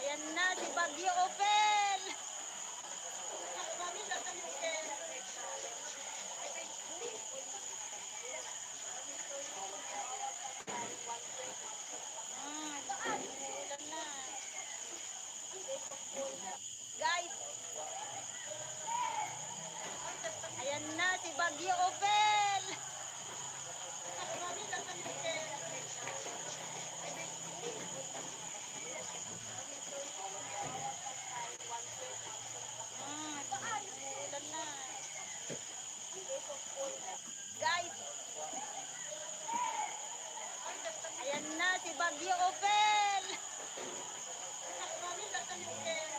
ayan na si Bagyo Opel. Mami, nasa Opel. Ulan na. Guys, ayan na si Bagyo Opel. Mami, nasa Opel. Ulan na. Guys, ayan na si Bagyo Opel. Mami, nasa Opel.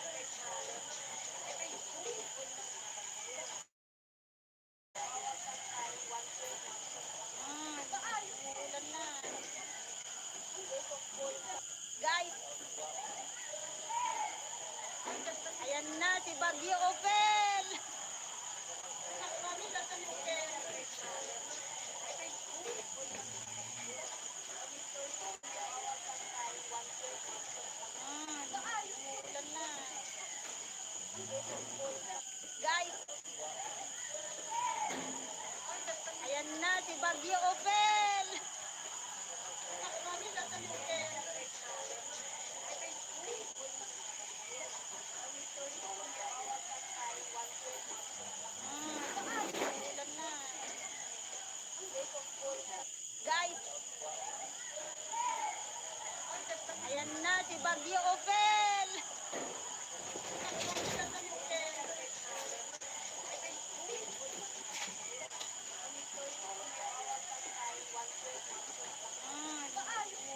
Ulan na. Guys, ayan na si Bagyo Opel. Mami, nasa Opel. Ulan na. Guys, ayan na si Bagyo Opel. Mami, nasa Opel. Ulan na. Guys, ayan na si Bagyo Opel. Mami, nasa Opel.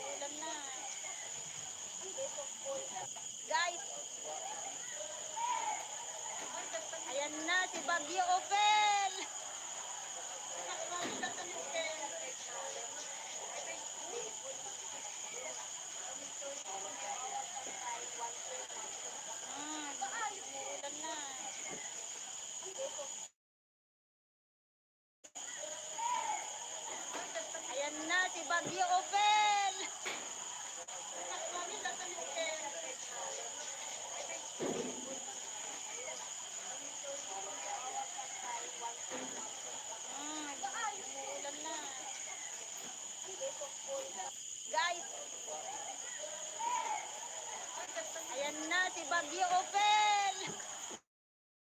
Ulan na. Guys, ayan na si Bagyo Opel. Mami, nasa Opel. Ulan na. Ayan na si Bagyo Opel. Mami, nasa Opel. Ulan na. Guys, ayan na si Bagyo Opel.